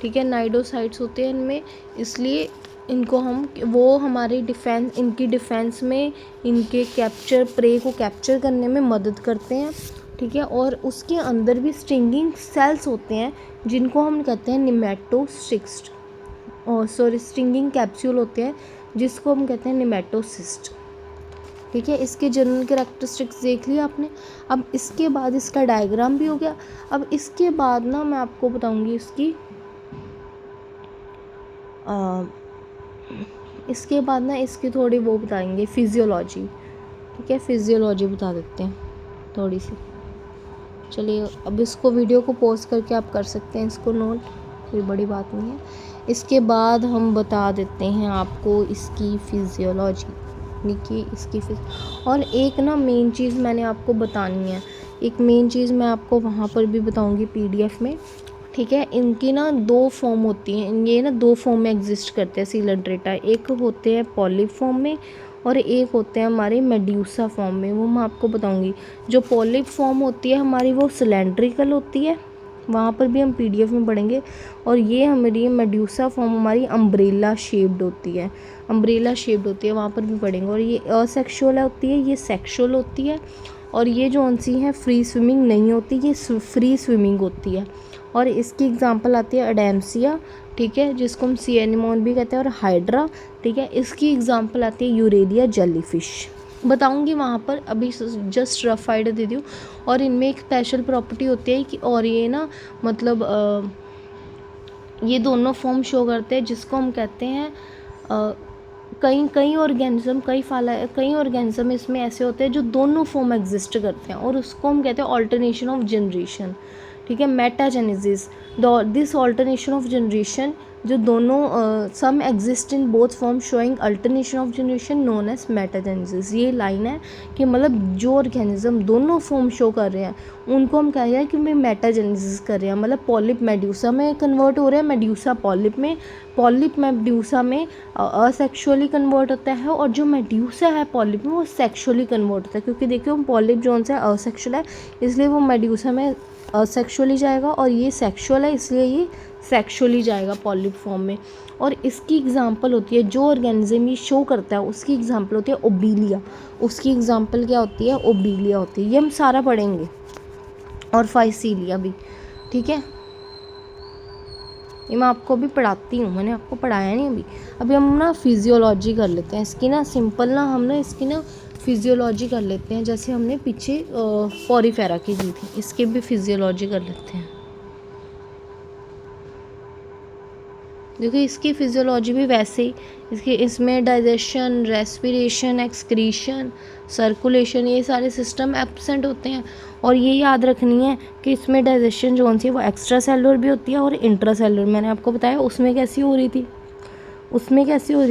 ठीक है, नाइडोसाइट्स होते हैं इनमें, इसलिए इनको हम हमारे इनकी डिफेंस में, इनके प्रे को कैप्चर करने में मदद करते हैं। ठीक है, और उसके अंदर भी स्टिंगिंग सेल्स होते हैं जिनको हम कहते हैं निमेटोसिस्ट, स्टिंगिंग कैप्सूल होते हैं जिसको हम कहते हैं निमेटोसिस्ट। ठीक है, इसके जनरल कैरेक्टरिस्टिक्स देख लिया आपने। अब इसके बाद इसका डायग्राम भी हो गया। अब इसके बाद ना मैं आपको बताऊंगी इसके बाद ना इसकी थोड़ी वो बताएंगे फिजियोलॉजी। ठीक है, फिजियोलॉजी बता देते हैं थोड़ी सी। चलिए, अब इसको वीडियो को पॉज करके आप कर सकते हैं इसको नोट, कोई बड़ी बात नहीं है। इसके बाद हम बता देते हैं आपको इसकी फिजियोलॉजी, देखिए इसकी और एक ना मेन चीज़ मैंने आपको बतानी है। एक मेन चीज़ मैं आपको वहाँ पर भी बताऊँगी PDF में। ठीक है, इनकी ना 2 फॉर्म होती हैं। ये ना 2 फॉर्म में एग्जिस्ट करते हैं सीलेंट्रेटा। एक होते हैं पॉलिप फॉर्म में और एक होते हैं हमारे मेड्यूसा फॉर्म में। वो मैं आपको बताऊंगी। जो पॉलिप फॉर्म होती है हमारी वो सिलेंड्रिकल होती है, वहाँ पर भी हम PDF में पढ़ेंगे। और ये हमारी मेड्यूसा फॉर्म हमारी अम्ब्रेला शेप्ड होती है, वहाँ पर भी पढ़ेंगे। और ये असेक्सुअल होती है, ये सेक्सुअल होती है। और ये जो सी है फ्री स्विमिंग नहीं होती, ये फ्री स्विमिंग होती है। और इसकी एग्जांपल आती है अडेम्सिया, ठीक है, जिसको हम सी एनिमोन भी कहते हैं, और हाइड्रा। ठीक है, इसकी एग्जांपल आती है यूरेलिया जेलीफिश। बताऊंगी वहाँ पर, अभी जस्ट रफ आइडिया दे दूँ। और इनमें एक स्पेशल प्रॉपर्टी होती है कि, और ये ना मतलब ये दोनों फॉर्म शो करते हैं, जिसको हम कहते हैं कई ऑर्गेनिज्म इसमें ऐसे होते हैं जो दोनों फॉर्म एग्जिस्ट करते हैं, और उसको हम कहते हैं ऑल्टरनेशन ऑफ जनरेशन। ठीक है, metagenesis. This alternation of generation जो दोनों some exist in both form showing alternation of generation known as metagenesis. ये लाइन है कि मतलब जो ऑर्गेनिज्म दोनों फॉर्म शो कर रहे हैं उनको हम कह रहे हैं कि मैं मेटाजेनेसिस कर रहे हैं, मतलब पॉलिप मेड्यूसा में कन्वर्ट हो रहे हैं, मेड्यूसा पॉलिप मेड्यूसा में असेक्सुअली कन्वर्ट होता है, और जो मेड्यूसा है पॉलिप में वो सेक्सुअली कन्वर्ट होता है, क्योंकि देखिए वो पॉलिप जो है असेक्सुअल है इसलिए वो मेड्यूसा में असेक्सुअली जाएगा, और ये सेक्सुअल है इसलिए ये सेक्सुअली जाएगा पॉलिप फॉर्म में। और इसकी एग्जांपल होती है जो ऑर्गेनिज्म ये शो करता है उसकी एग्जांपल होती है ओबीलिया। उसकी एग्जांपल क्या होती है? ओबीलिया होती है। ये हम सारा पढ़ेंगे, और फाइसीलिया भी, ठीक है। ये मैं आपको अभी पढ़ाती हूँ, मैंने आपको पढ़ाया नहीं अभी हम ना फिजियोलॉजी कर लेते हैं इसकी ना, सिंपल ना हम ना इसकी ना फिजियोलॉजी कर लेते हैं, जैसे हमने पीछे पॉरीफेरा की थी इसकी भी फिजियोलॉजी कर लेते हैं। देखिए इसकी फिजियोलॉजी भी वैसे ही इसमें डाइजेशन, रेस्पिरेशन, एक्सक्रीशन, सर्कुलेशन ये सारे सिस्टम एब्सेंट होते हैं। और ये याद रखनी है कि इसमें डाइजेशन जो सी है वो एक्स्ट्रा सेलुलर भी होती है और इंट्रा सेलुलर। मैंने आपको बताया उसमें कैसी हो रही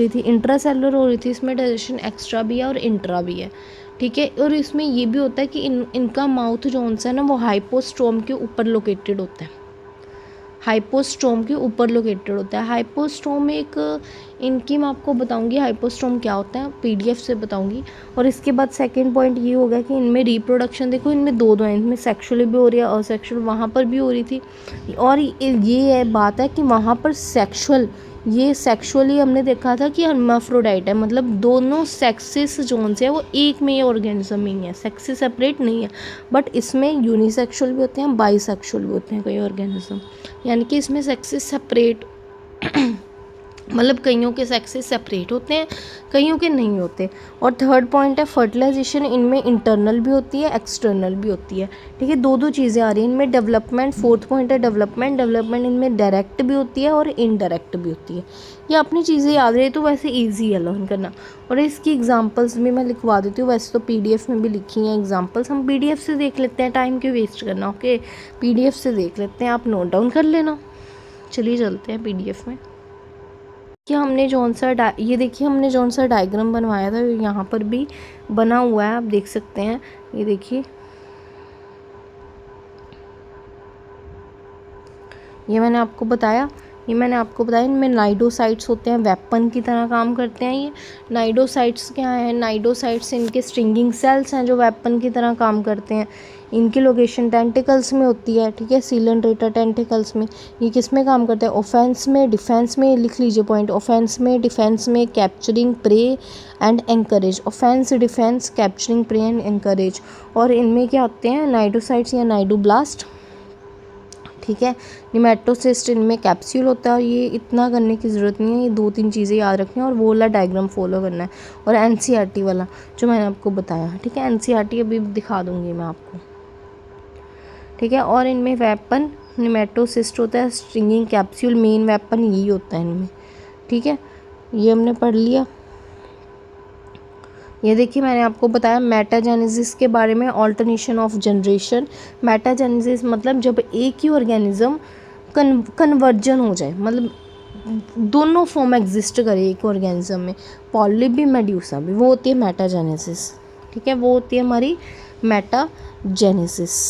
थी, इंट्रा सेलुलर हो रही थी। इसमें डाइजेशन एक्स्ट्रा भी है और इंट्रा भी है, ठीक है। और इसमें ये भी होता है कि इनका माउथ जो सा है ना वो हाइपोस्टोम के ऊपर लोकेटेड होता है, हाइपोस्टोम के ऊपर लोकेटेड होता है। हाइपोस्टोम एक इनकी मैं आपको बताऊंगी हाइपोस्टोम क्या होता है, पीडीएफ से बताऊंगी। और इसके बाद सेकंड पॉइंट ये होगा कि इनमें रिप्रोडक्शन देखो, इनमें दो है, इनमें सेक्सुअली भी हो रही है, असेक्सुअल वहाँ पर भी हो रही थी। और ये है बात है कि वहाँ पर सेक्सुअली हमने देखा था कि हर्माफ्रोडाइट है, मतलब दोनों सेक्सेस जोन से है वो एक में ऑर्गेनिज्म ही है, सेक्सेस सेपरेट नहीं है। बट इसमें यूनिसेक्सुअल भी होते हैं, बाईसेक्सुअल भी होते हैं कई ऑर्गेनिज्म, यानी कि इसमें सेक्सेस सेपरेट मतलब कईयों के सेक्सेस सेपरेट होते हैं, कईयों के नहीं होते। और थर्ड पॉइंट है फर्टिलाइजेशन, इनमें इंटरनल भी होती है एक्सटर्नल भी होती है, ठीक है। दो चीज़ें आ रही हैं इनमें। डेवलपमेंट, फोर्थ पॉइंट है डेवलपमेंट इनमें डायरेक्ट भी होती है और इनडायरेक्ट भी होती है। ये अपनी चीज़ें याद रही तो वैसे ईजी है लर्न करना। और इसकी एग्जाम्पल्स भी मैं लिखवा देती हूँ, वैसे तो पीडीएफ में भी लिखी हैं एग्जाम्पल्स, हम पीडीएफ से देख लेते हैं, टाइम क्यों वेस्ट करना। ओके पीडीएफ से देख लेते हैं, आप नोट डाउन कर लेना। चलिए चलते हैं पीडीएफ में। कि हमने जौन सा ये देखिए हमने जौन सा डायग्राम बनवाया था यहाँ पर भी बना हुआ है, आप देख सकते हैं। ये देखिए ये मैंने आपको बताया इनमें नाइडोसाइट्स होते हैं, वेपन की तरह काम करते हैं। ये नाइडोसाइट्स क्या है? नाइडोसाइट्स इनके स्ट्रिंगिंग सेल्स हैं जो वेपन की तरह काम करते हैं। इनकी लोकेशन टेंटिकल्स में होती है, ठीक है, सीलेंट्रेटा टेंटिकल्स में। ये किस में काम करते हैं? ऑफेंस में, डिफेंस में, लिख लीजिए पॉइंट, ऑफेंस में, डिफेंस में, capturing prey and anchorage. Offence, defence, capturing prey and anchorage. और इनमें क्या होते हैं? नाइडोसाइट्स या नाइडोब्लास्ट, ठीक है। निमेटोसिस्ट इनमें कैप्सूल होता है। और ये इतना करने की ज़रूरत नहीं है, ये 2-3 चीज़ें याद रखनी है और वो वाला डायग्राम फॉलो करना है। और एनसीईआरटी वाला जो मैंने आपको बताया, ठीक है, एनसीईआरटी अभी दिखा दूँगी मैं आपको, ठीक है। और इनमें वेपन निमेटोसिस्ट होता है, स्ट्रिंगिंग कैप्सूल मेन वेपन यही होता है इनमें, ठीक है। ये हमने पढ़ लिया। ये देखिए मैंने आपको बताया मेटाजेनेसिस के बारे में, ऑल्टरनेशन ऑफ जनरेशन। मेटाजेनेसिस मतलब जब एक ही ऑर्गेनिज्म कन्वर्जन हो जाए, मतलब दोनों फॉर्म एग्जिस्ट करे एक ऑर्गेनिज्म में, पॉलिप भी मेड्यूसा भी, वो होती है मेटाजेनेसिस, ठीक है, वो होती है हमारी मेटाजेनेसिस,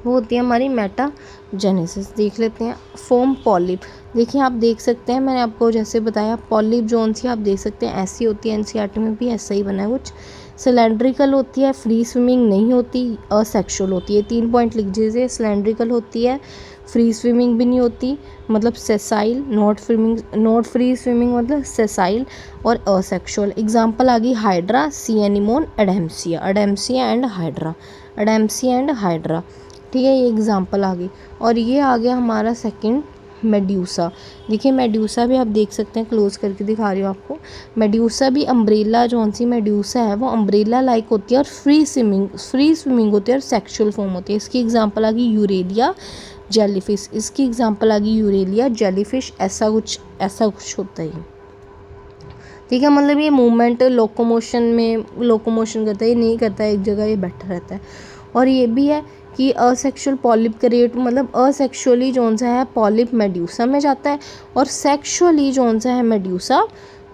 वो होती है हमारी मेटाजेनेसिस। देख लेते हैं फॉर्म पॉलिप। देखिए आप देख सकते हैं मैंने आपको जैसे बताया पॉलिप जोन सी आप देख सकते हैं ऐसी होती है, एनसीईआरटी में भी ऐसा ही बना है कुछ। सिलेंड्रिकल होती है, फ्री स्विमिंग नहीं होती, असेक्सुअल होती है। 3 पॉइंट लिख दीजिए, सिलेंड्रिकल होती है, फ्री स्विमिंग भी नहीं होती मतलब सेसाइल, नॉट फ्री स्विमिंग मतलब सेसाइल, और असेक्सुअल। एग्जाम्पल आ गई hydra, C anemone, एडेम्सिया and hydra, ठीक है, ये एग्जाम्पल आ गई। और ये आ गया हमारा सेकंड मेड्यूसा। देखिए मेड्यूसा भी आप देख सकते हैं, क्लोज करके दिखा रही हूँ आपको। मेड्यूसा भी अम्ब्रेला जो सी मेड्यूसा है वो अम्ब्रेला लाइक होती है और फ्री स्विमिंग होती है और सेक्सुअल फॉर्म होती है। इसकी एग्जांपल आ गई यूरेलिया जेलीफिश, इसकी एग्जांपल आ गई यूरेलिया जेलीफिश, ऐसा कुछ होता है, ठीक है। मतलब ये मूवमेंट लोकोमोशन करता है, ये नहीं करता है एक जगह, ये बैठा रहता है। और ये भी है कि असेक्सुअल पॉलिप क्रिएट मतलब असेक्सुअली जोन सा है पॉलिप मेड्यूसा में जाता है और सेक्सुअली जोन सा है मेड्यूसा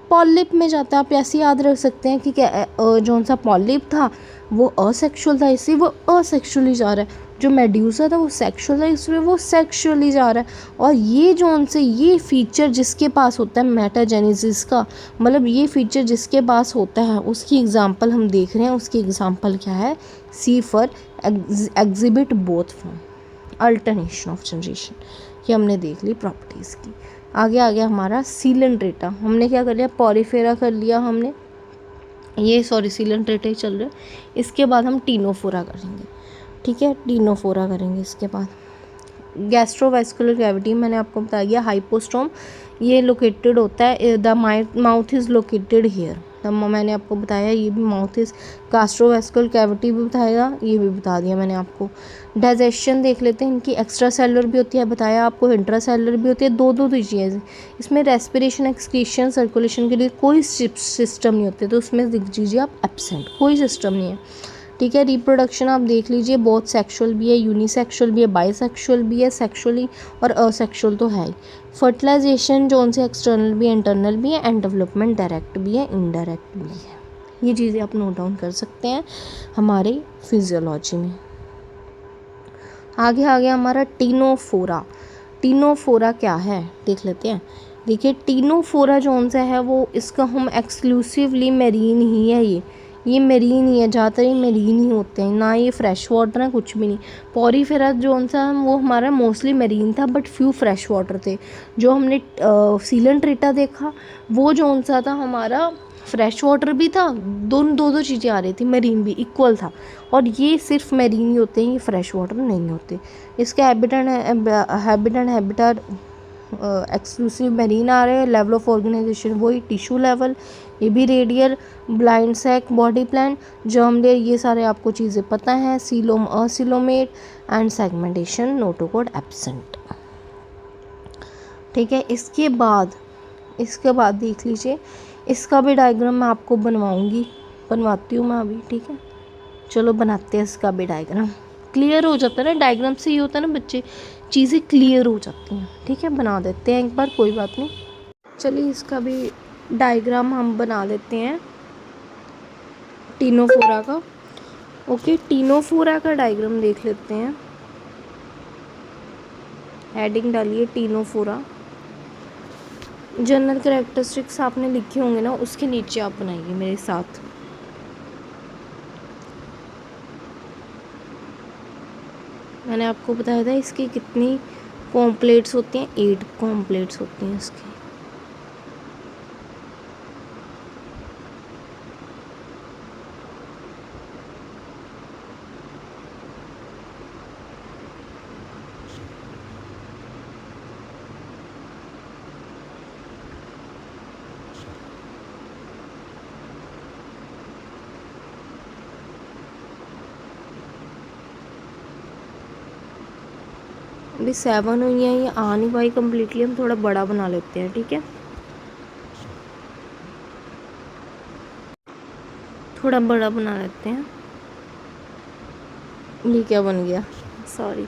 पॉलिप में जाता है। आप ऐसे याद रख सकते हैं कि क्या जोन सा पॉलिप था वो असेक्सुअल था इसलिए वो असेक्सुअली जा रहा है, जो मेड्यूसा था वो सेक्सुअल था इसलिए वो सेक्सुअली जा रहा है। और ये जोन से ये फीचर जिसके पास होता है मेटाजेनेसिस का, मतलब ये फीचर जिसके पास होता है उसकी एग्जांपल हम देख रहे हैं। उसकी एग्जांपल क्या है? See for exhibit both form, alternation of generation. ये हमने देख ली प्रॉपर्टीज़ की। आगे आ गया हमारा सीलेंट्रेटा। हमने क्या कर लिया? पॉरीफेरा कर लिया हमने, ये सॉरी सीलेंट्रेटा ही चल रहा है। इसके बाद हम टीनोफोरा करेंगे, ठीक है, टीनोफोरा करेंगे। इसके बाद गैस्ट्रोवेस्कुलर कैविटी मैंने आपको बता दिया, हाइपोस्टोम ये लोकेटेड होता है, the mouth is located here. तब मैंने आपको बताया ये भी माउथ इज़, गैस्ट्रोवेस्कुलर कैविटी भी बताया, ये भी बता दिया मैंने आपको। डाइजेशन देख लेते हैं, इनकी एक्स्ट्रा सेलुलर भी होती है, बताया आपको, इंट्रा सेलुलर भी होती है, दो चीज़ें। इसमें रेस्पिरेशन, एक्सक्रीशन, सर्कुलेशन के लिए कोई सिस्टम नहीं होते, तो उसमें देख लीजिए आप एब्सेंट, कोई सिस्टम नहीं है, ठीक है। रिप्रोडक्शन आप देख लीजिए, बहुत सेक्सुअल भी है, यूनिसेक्सुअल भी है, बाईसेक्सुअल भी है, सेक्सुअली और असेक्सुअल तो है ही। फर्टिलाइजेशन जो उनसे एक्सटर्नल भी है, इंटरनल भी है, एंड डेवलपमेंट डायरेक्ट भी है, इनडायरेक्ट भी है। ये चीज़ें आप नोट डाउन कर सकते हैं हमारे फिजियोलॉजी में। आगे आ गया हमारा टीनोफोरा। टीनोफोरा क्या है देख लेते हैं। देखिए टीनोफोरा जो सा है वो, इसका हम एक्सक्लूसिवली मेरीन ही है, ये मेरीन ही है, ज़्यादातर ये मेरीन ही होते हैं, ना ये फ्रेश वाटर है कुछ भी नहीं। पॉरीफेरा जो सा वो हमारा मोस्टली मेरीन था, बट फ्यू फ्रेश वाटर थे। जो हमने सीलेंट्रेटा देखा वो जो सा था हमारा फ्रेश वाटर भी था, दो चीज़ें आ रही थी, मेरीन भी इक्वल था। और ये सिर्फ मेरीन ही होते हैं, ये फ्रेश वाटर नहीं होते। इसके हैबिटेट एक्सक्लूसिव मेरीन आ रहे हैं। लेवल ऑफ ऑर्गेनाइजेशन वही टिश्यू लेवल, ये भी radial, blind sac, body plan, germ layer, ये सारे आपको चीज़ें पता हैं। Coelom, acoelomate and segmentation, notochord absent, ठीक है। इसके बाद देख लीजिए, इसका भी डायग्राम मैं आपको बनवाती हूँ मैं अभी, ठीक है। चलो बनाते हैं इसका भी डायग्राम, क्लियर हो जाता है ना, डायग्राम से ये होता है ना बच्चे, चीज़ें क्लियर हो जाती हैं, ठीक है। बना देते हैं एक बार, कोई बात नहीं। चलिए इसका भी डायग्राम हम बना लेते हैं टीनोफोरा का। ओके, टीनोफोरा का डायग्राम देख लेते हैं। हेडिंग डालिए टीनोफोरा। जनरल कैरेक्टरिस्टिक्स आपने लिखे होंगे ना, उसके नीचे आप बनाइए मेरे साथ। मैंने आपको बताया था इसकी कितनी कॉम्प्लेट्स होती हैं, 8 कॉम्प्लेट्स होती हैं इसकी। अभी 7 हुई हैं, ये आ नहीं पाई कम्प्लीटली, हम थोड़ा बड़ा बना लेते हैं, ठीक है। थोड़ा बड़ा बना लेते हैं। ये क्या बन गया, सॉरी।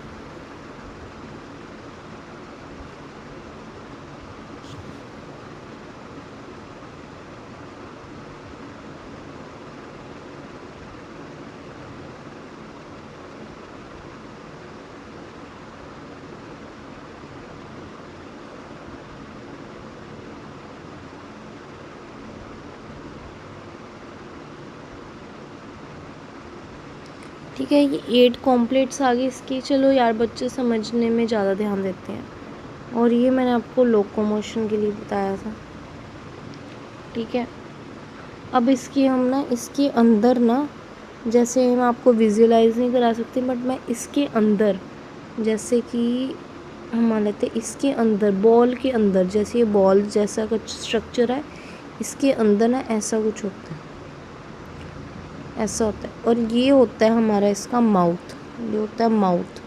ठीक है, ये 8 कॉम्प्लेट्स आ गए इसकी। चलो यार, बच्चे समझने में ज़्यादा ध्यान देते हैं। और ये मैंने आपको लोकोमोशन के लिए बताया था, ठीक है। अब इसकी हम ना, इसके अंदर ना, जैसे मैं आपको विजुअलाइज नहीं करा सकती, बट मैं इसके अंदर, जैसे कि हम मान लेते हैं इसके अंदर, बॉल के अंदर, जैसे ये बॉल जैसा कुछ स्ट्रक्चर है, इसके अंदर ना ऐसा कुछ होता है, ऐसा होता है। और ये होता है हमारा इसका माउथ, ये होता है माउथ,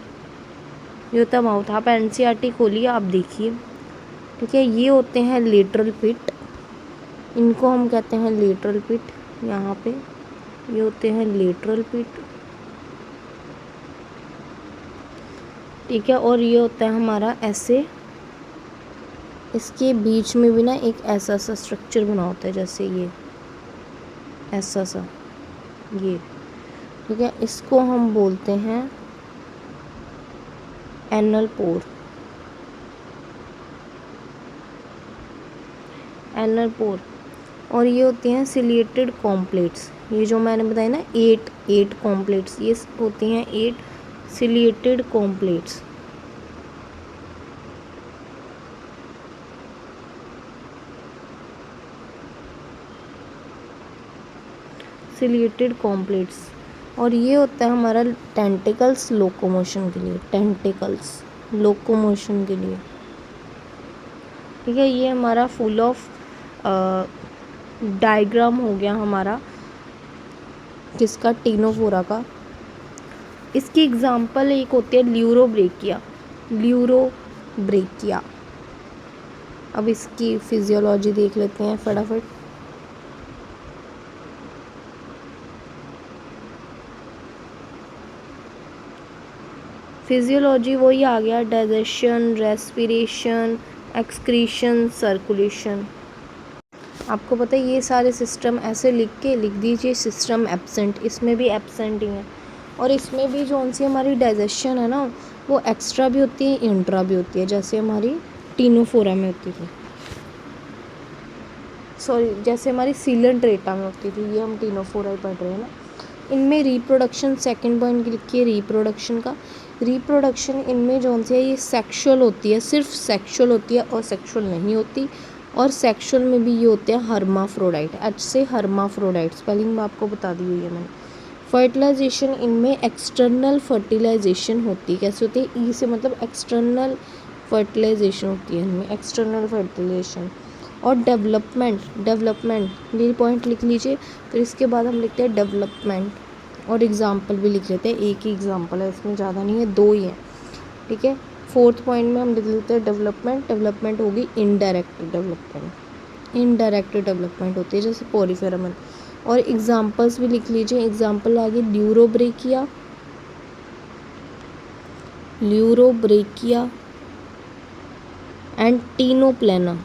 ये होता है माउथ। आप एनसीईआरटी खोलिए, आप देखिए, ठीक है। ये होते हैं लेटरल पिट, इनको हम कहते हैं लेटरल पिट। यहाँ पे ये होते हैं लेटरल पिट, ठीक है। और ये होता है हमारा ऐसे, इसके बीच में भी ना एक ऐसा सा स्ट्रक्चर बना होता है, जैसे ये ऐसा सा, ये ठीक है। इसको हम बोलते हैं एनल पोर, एनल पोर। और ये होते हैं सिलिएटेड कॉम्प्लेट्स, ये जो मैंने बताया ना 8 कॉम्प्लेट्स, ये होती हैं 8 सिलिएटेड कॉम्प्लेट्स। सिलिएटेड कॉम्प्लेट्स। और ये होता है हमारा टेंटिकल्स लोकोमोशन के लिए, टेंटिकल्स लोकोमोशन के लिए, ठीक है। ये हमारा फुल ऑफ डायग्राम हो गया हमारा किसका, टीनोफोरा का। इसकी एग्जांपल एक होती है ल्यूरोब्रेकिया, ल्यूरोब्रेकिया। अब इसकी फिजियोलॉजी देख लेते हैं फटाफट। फिजियोलॉजी वही आ गया, डाइजेशन, रेस्पिरेशन, एक्सक्रीशन, सर्कुलेशन। आपको पता है ये सारे सिस्टम ऐसे लिख दीजिए, सिस्टम एब्सेंट, इसमें भी एब्सेंट ही है। और इसमें भी जो सी हमारी डाइजेशन है ना, वो एक्स्ट्रा भी होती है, इंट्रा भी होती है, जैसे हमारी टीनोफोरा में होती थी, सॉरी जैसे हमारी सीलेंट्रेटा में होती थी, ये हम टीनोफोरा ही पढ़ रहे हैं ना। इनमें रिप्रोडक्शन, सेकंड पॉइंट लिखिए रिप्रोडक्शन का। रिप्रोडक्शन इनमें जो सी है ये सेक्सुअल होती है, सिर्फ सेक्सुअल होती है और सेक्सुअल नहीं होती। और सेक्सुअल में भी ये होते हैं हर्माफ्रोडाइट, एच से हर्माफ्रोडाइट, स्पेलिंग में आपको बता दी हुई है मैंने। फर्टिलाइजेशन इनमें एक्सटर्नल फर्टिलाइजेशन होती है, कैसे होती है, ई से मतलब एक्सटर्नल फर्टिलाइजेशन होती है इनमें, एक्सटर्नल फर्टिलाइजेशन। और डेवलपमेंट ये पॉइंट लिख लीजिए। फिर इसके बाद हम लिखते हैं डेवलपमेंट, और एग्जाम्पल भी लिख लेते हैं, एक ही एग्जाम्पल है इसमें, ज़्यादा नहीं है, 2 ही है, ठीक है। फोर्थ पॉइंट में हम लिख लेते हैं डेवलपमेंट होगी इनडायरेक्ट डेवलपमेंट, इनडायरेक्ट डेवलपमेंट होती है जैसे पोरीफेरा में। और एग्जाम्पल्स भी लिख लीजिए, एग्जाम्पल आगे Pleurobrachia, and Ctenoplana,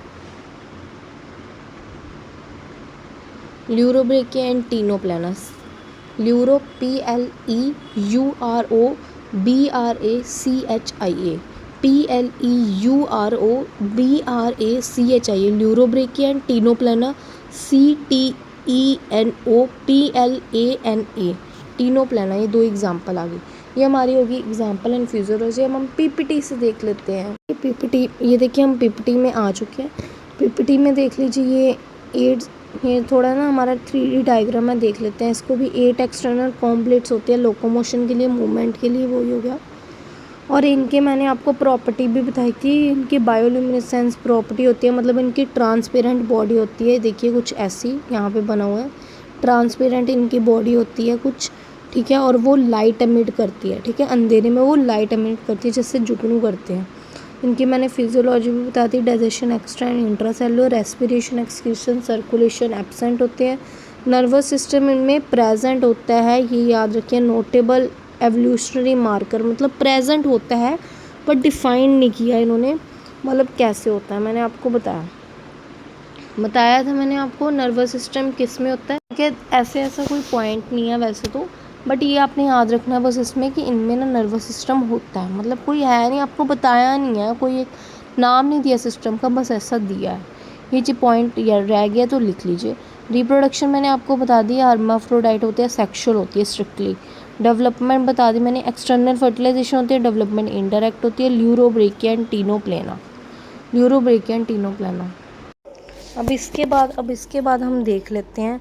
Pleurobrachia and Ctenoplanas. Pleuro PLEUROBRACHIA, Pleurobrachia and Ctenoplana, CTENOPLANA, Ctenoplana. ये 2 एग्जाम्पल आ गई। ये हमारी होगी एग्जाम्पल एंड फिजियोलॉजी। हम PPT से देख लेते हैं। PPT ये देखिए, हम PPT में आ चुके हैं। PPT में देख लीजिए, ये थोड़ा ना हमारा 3D डायग्राम है, देख लेते हैं इसको भी। 8 एक्सटर्नल कॉम्प्लेट्स होते हैं लोकोमोशन के लिए, मूवमेंट के लिए, वही हो गया। और इनके मैंने आपको प्रॉपर्टी भी बताई थी, इनकी बायोल्यूमिनेसेंस प्रॉपर्टी होती है, मतलब इनकी ट्रांसपेरेंट बॉडी होती है, देखिए कुछ ऐसी यहाँ पे बना हुआ है, ट्रांसपेरेंट इनकी बॉडी होती है कुछ, ठीक है। और वो लाइट एमिट करती है, ठीक है, अंधेरे में वो लाइट एमिट करती है, जैसे जुगनू करते हैं। इनकी मैंने फिजियोलॉजी भी बता दी, digestion extra and intracellular, respiration, excretion, circulation absent होते हैं। नर्वस सिस्टम इनमें प्रेजेंट होता है, ये याद रखिए। नोटेबल एवोल्यूशनरी मार्कर, मतलब प्रेजेंट होता है पर डिफाइन नहीं किया इन्होंने, मतलब कैसे होता है, मैंने आपको बताया था मैंने आपको नर्वस सिस्टम किस में होता है, ठीक है। ऐसा कोई पॉइंट नहीं है वैसे तो, बट ये आपने याद रखना है बस इसमें कि इनमें ना नर्वस सिस्टम होता है, मतलब कोई है नहीं, आपको बताया नहीं है, कोई एक नाम नहीं दिया सिस्टम का, बस ऐसा दिया है। ये जो पॉइंट रह गया तो लिख लीजिए। रिप्रोडक्शन मैंने आपको बता दिया, हर्माफ्रोडाइट होते हैं, सेक्सुअल होती है स्ट्रिक्टली। डेवलपमेंट बता दी मैंने, एक्सटर्नल फर्टिलाइजेशन होती है, डेवलपमेंट इनडायरेक्ट होती है, ल्यूरोब्रेकिया and Ctenoplana, Pleurobrachia and Ctenoplana. अब इसके बाद हम देख लेते हैं,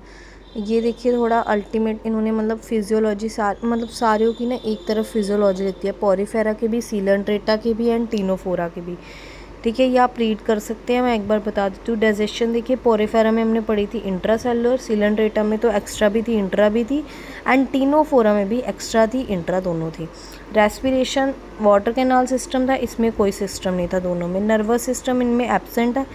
ये देखिए थोड़ा अल्टीमेट इन्होंने मतलब फिजियोलॉजी मतलब सारियों की ना एक तरफ फिजियोलॉजी रहती है, पोरीफेरा के भी, सीलेंट्रेटा के भी एंड टीनोफोरा के भी, ठीक है। ये आप रीड कर सकते हैं, मैं एक बार बता देती हूँ। डाइजेशन देखिए, पोरीफेरा में हमने पढ़ी थी इंट्रासेलुलर, सीलेंट्रेटा में तो एक्स्ट्रा भी थी, इंट्रा भी थी, एंड टीनोफोरा में भी एक्स्ट्रा थी, इंट्रा दोनों थी। रेस्पिरेशन वाटर कैनाल सिस्टम था, इसमें कोई सिस्टम नहीं था दोनों में। नर्वस सिस्टम इनमें एब्सेंट है,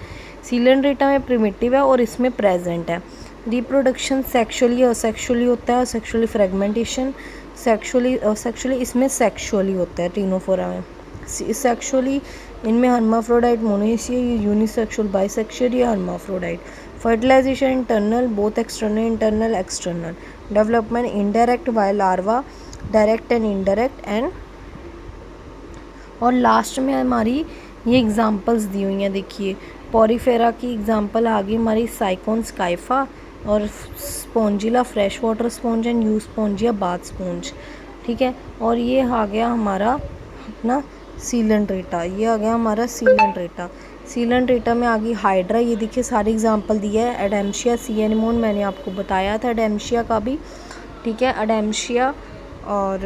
सीलेंट्रेटा में प्रिमिटिव है और इसमें प्रेजेंट है। रिप्रोडक्शन सेक्सुअली और सेक्सुअली होता है, और सेक्सुअली फ्रेगमेंटेशन सेक्सुअली इसमें सेक्सुअली होता है टीनोफोरा में। सेक्सुअली इनमें हर्माफ्रोडाइट मोनोएशिया, ये यूनिसेक्सुअल बाइसेक्सुअल, ये hermaphrodite. Fertilisation internal, both external internal external. Development indirect by larva, direct and indirect and. और लास्ट में हमारी ये एग्जांपल्स दी हुई हैं, देखिए पॉरीफेरा की एग्जांपल आ गई हमारी साइकोन स्काइफा और Spongilla fresh water sponge and Euspongia bath sponge, ठीक है। और ये आ गया हमारा अपना सीलेंट्रेटा, ये आ गया हमारा सीलेंट्रेटा। सीलेंट्रेटा में आ गई हाइड्रा, ये देखिए सारे एग्जांपल दिया है। एडेम्शिया, सी एनेमोन मैंने आपको बताया था एडेम्शिया का भी, ठीक है। एडेम्शिया और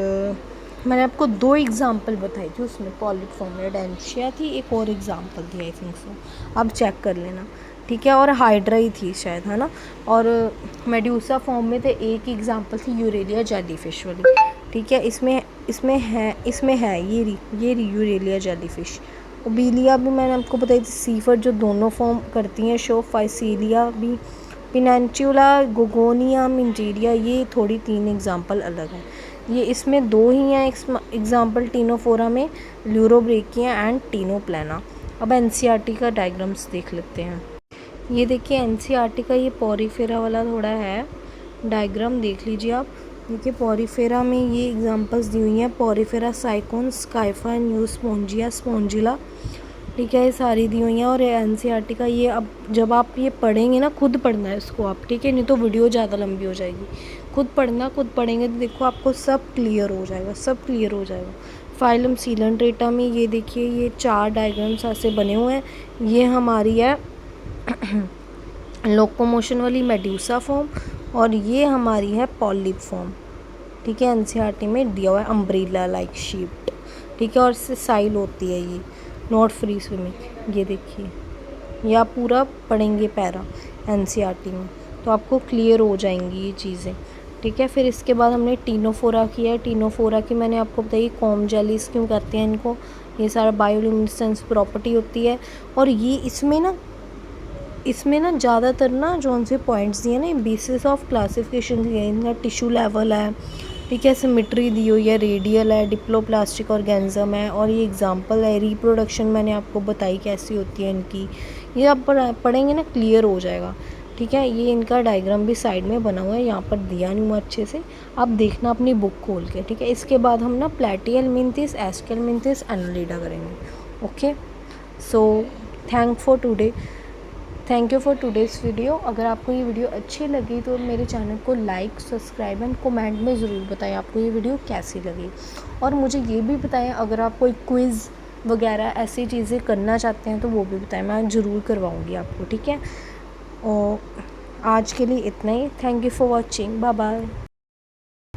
मैंने आपको 2 एग्जांपल बताई थी उसमें पॉलिप फॉर्म में, एडेम्शिया थी, एक और एग्जांपल थी आई थिंक सो, अब चेक कर लेना, ठीक है। और हाइड्रा ही थी शायद, है ना। और मेड्यूसा फॉर्म में थे, एक एग्जांपल थी यूरेलिया जेलीफिश वाली, ठीक है। इसमें है ये यूरेलिया जेलीफिश। ओबीलिया भी मैंने आपको बताई थी, सीफर जो दोनों फॉर्म करती हैं शो, फाइसीलिया भी, पिनेंचुला, गोगोनिया, मिंजीरिया, ये थोड़ी 3 एग्जांपल अलग हैं। ये इसमें 2 ही हैं एग्जांपल टीनोफोरा में, ल्यूरोब्रेकिया एंड टीनोप्लाना। अब एनसीईआरटी का डायग्राम्स देख लेते हैं। ये देखिए एनसीईआरटी का ये पॉरीफेरा वाला थोड़ा है डायग्राम, देख लीजिए आप। देखिए पॉरीफेरा में ये एग्जांपल्स दी हुई हैं, Porifera Sycon Scypha and Euspongia Spongilla, ठीक है, ये सारी दी हुई हैं। और एनसीईआरटी का ये, अब जब आप ये पढ़ेंगे ना, खुद पढ़ना है इसको आप, ठीक है, नहीं तो वीडियो ज़्यादा लंबी हो जाएगी। खुद पढ़ेंगे तो देखो आपको सब क्लियर हो जाएगा, सब क्लियर हो जाएगा। फाइलम सीलेंट्रेटा में ये देखिए ये 4 डायग्राम्स ऐसे बने हुए हैं। ये हमारी है लोकोमोशन वाली मेड्यूसा फॉर्म, और ये हमारी है पॉलिप फॉर्म, ठीक है। एनसीईआरटी में दिया हुआ है अम्ब्रेला लाइक शेप, ठीक है। और इससे साइल होती है ये, नॉट फ्री स्विमिंग, ये देखिए, ये आप पूरा पढ़ेंगे पैरा एनसीईआरटी में तो आपको क्लियर हो जाएंगी ये चीज़ें, ठीक है। फिर इसके बाद हमने टीनोफोरा किया है। टीनोफोरा की मैंने आपको बताई कॉम जेलीस क्यों करते हैं इनको, ये सारा बायोल्यूमिनेसेंस प्रॉपर्टी होती है। और ये इसमें ना ज़्यादातर ना जो उनसे पॉइंट्स दिए ना, बेसिस ऑफ क्लासिफिकेशन दिए हैं। इनका टिश्यू लेवल है, ठीक है, सिमेट्री दी हुई है, रेडियल है, डिप्लोप्लास्टिक ऑर्गेनिज्म है, और ये एग्जांपल है। रिप्रोडक्शन मैंने आपको बताई कैसी होती है इनकी, ये आप पढ़ेंगे ना क्लियर हो जाएगा, ठीक है। ये इनका डायग्राम भी साइड में बना हुआ है, यहाँ पर दिया नहीं हुआ अच्छे से, आप देखना अपनी बुक खोल के, ठीक है। इसके बाद हम ना प्लेटियल मिंथिस, एस्केल मिंथिस, एनालिडा करेंगे। Okay, so thank you for today's video. अगर आपको ये वीडियो अच्छी लगी तो मेरे चैनल को लाइक, सब्सक्राइब एंड कमेंट में ज़रूर बताएं आपको ये वीडियो कैसी लगी। और मुझे ये भी बताएं अगर आप कोई क्विज़ वगैरह ऐसी चीज़ें करना चाहते हैं तो वो भी बताएं, मैं ज़रूर करवाऊँगी आपको, ठीक है। और आज के लिए इतना ही। Thank you for watching, bye bye.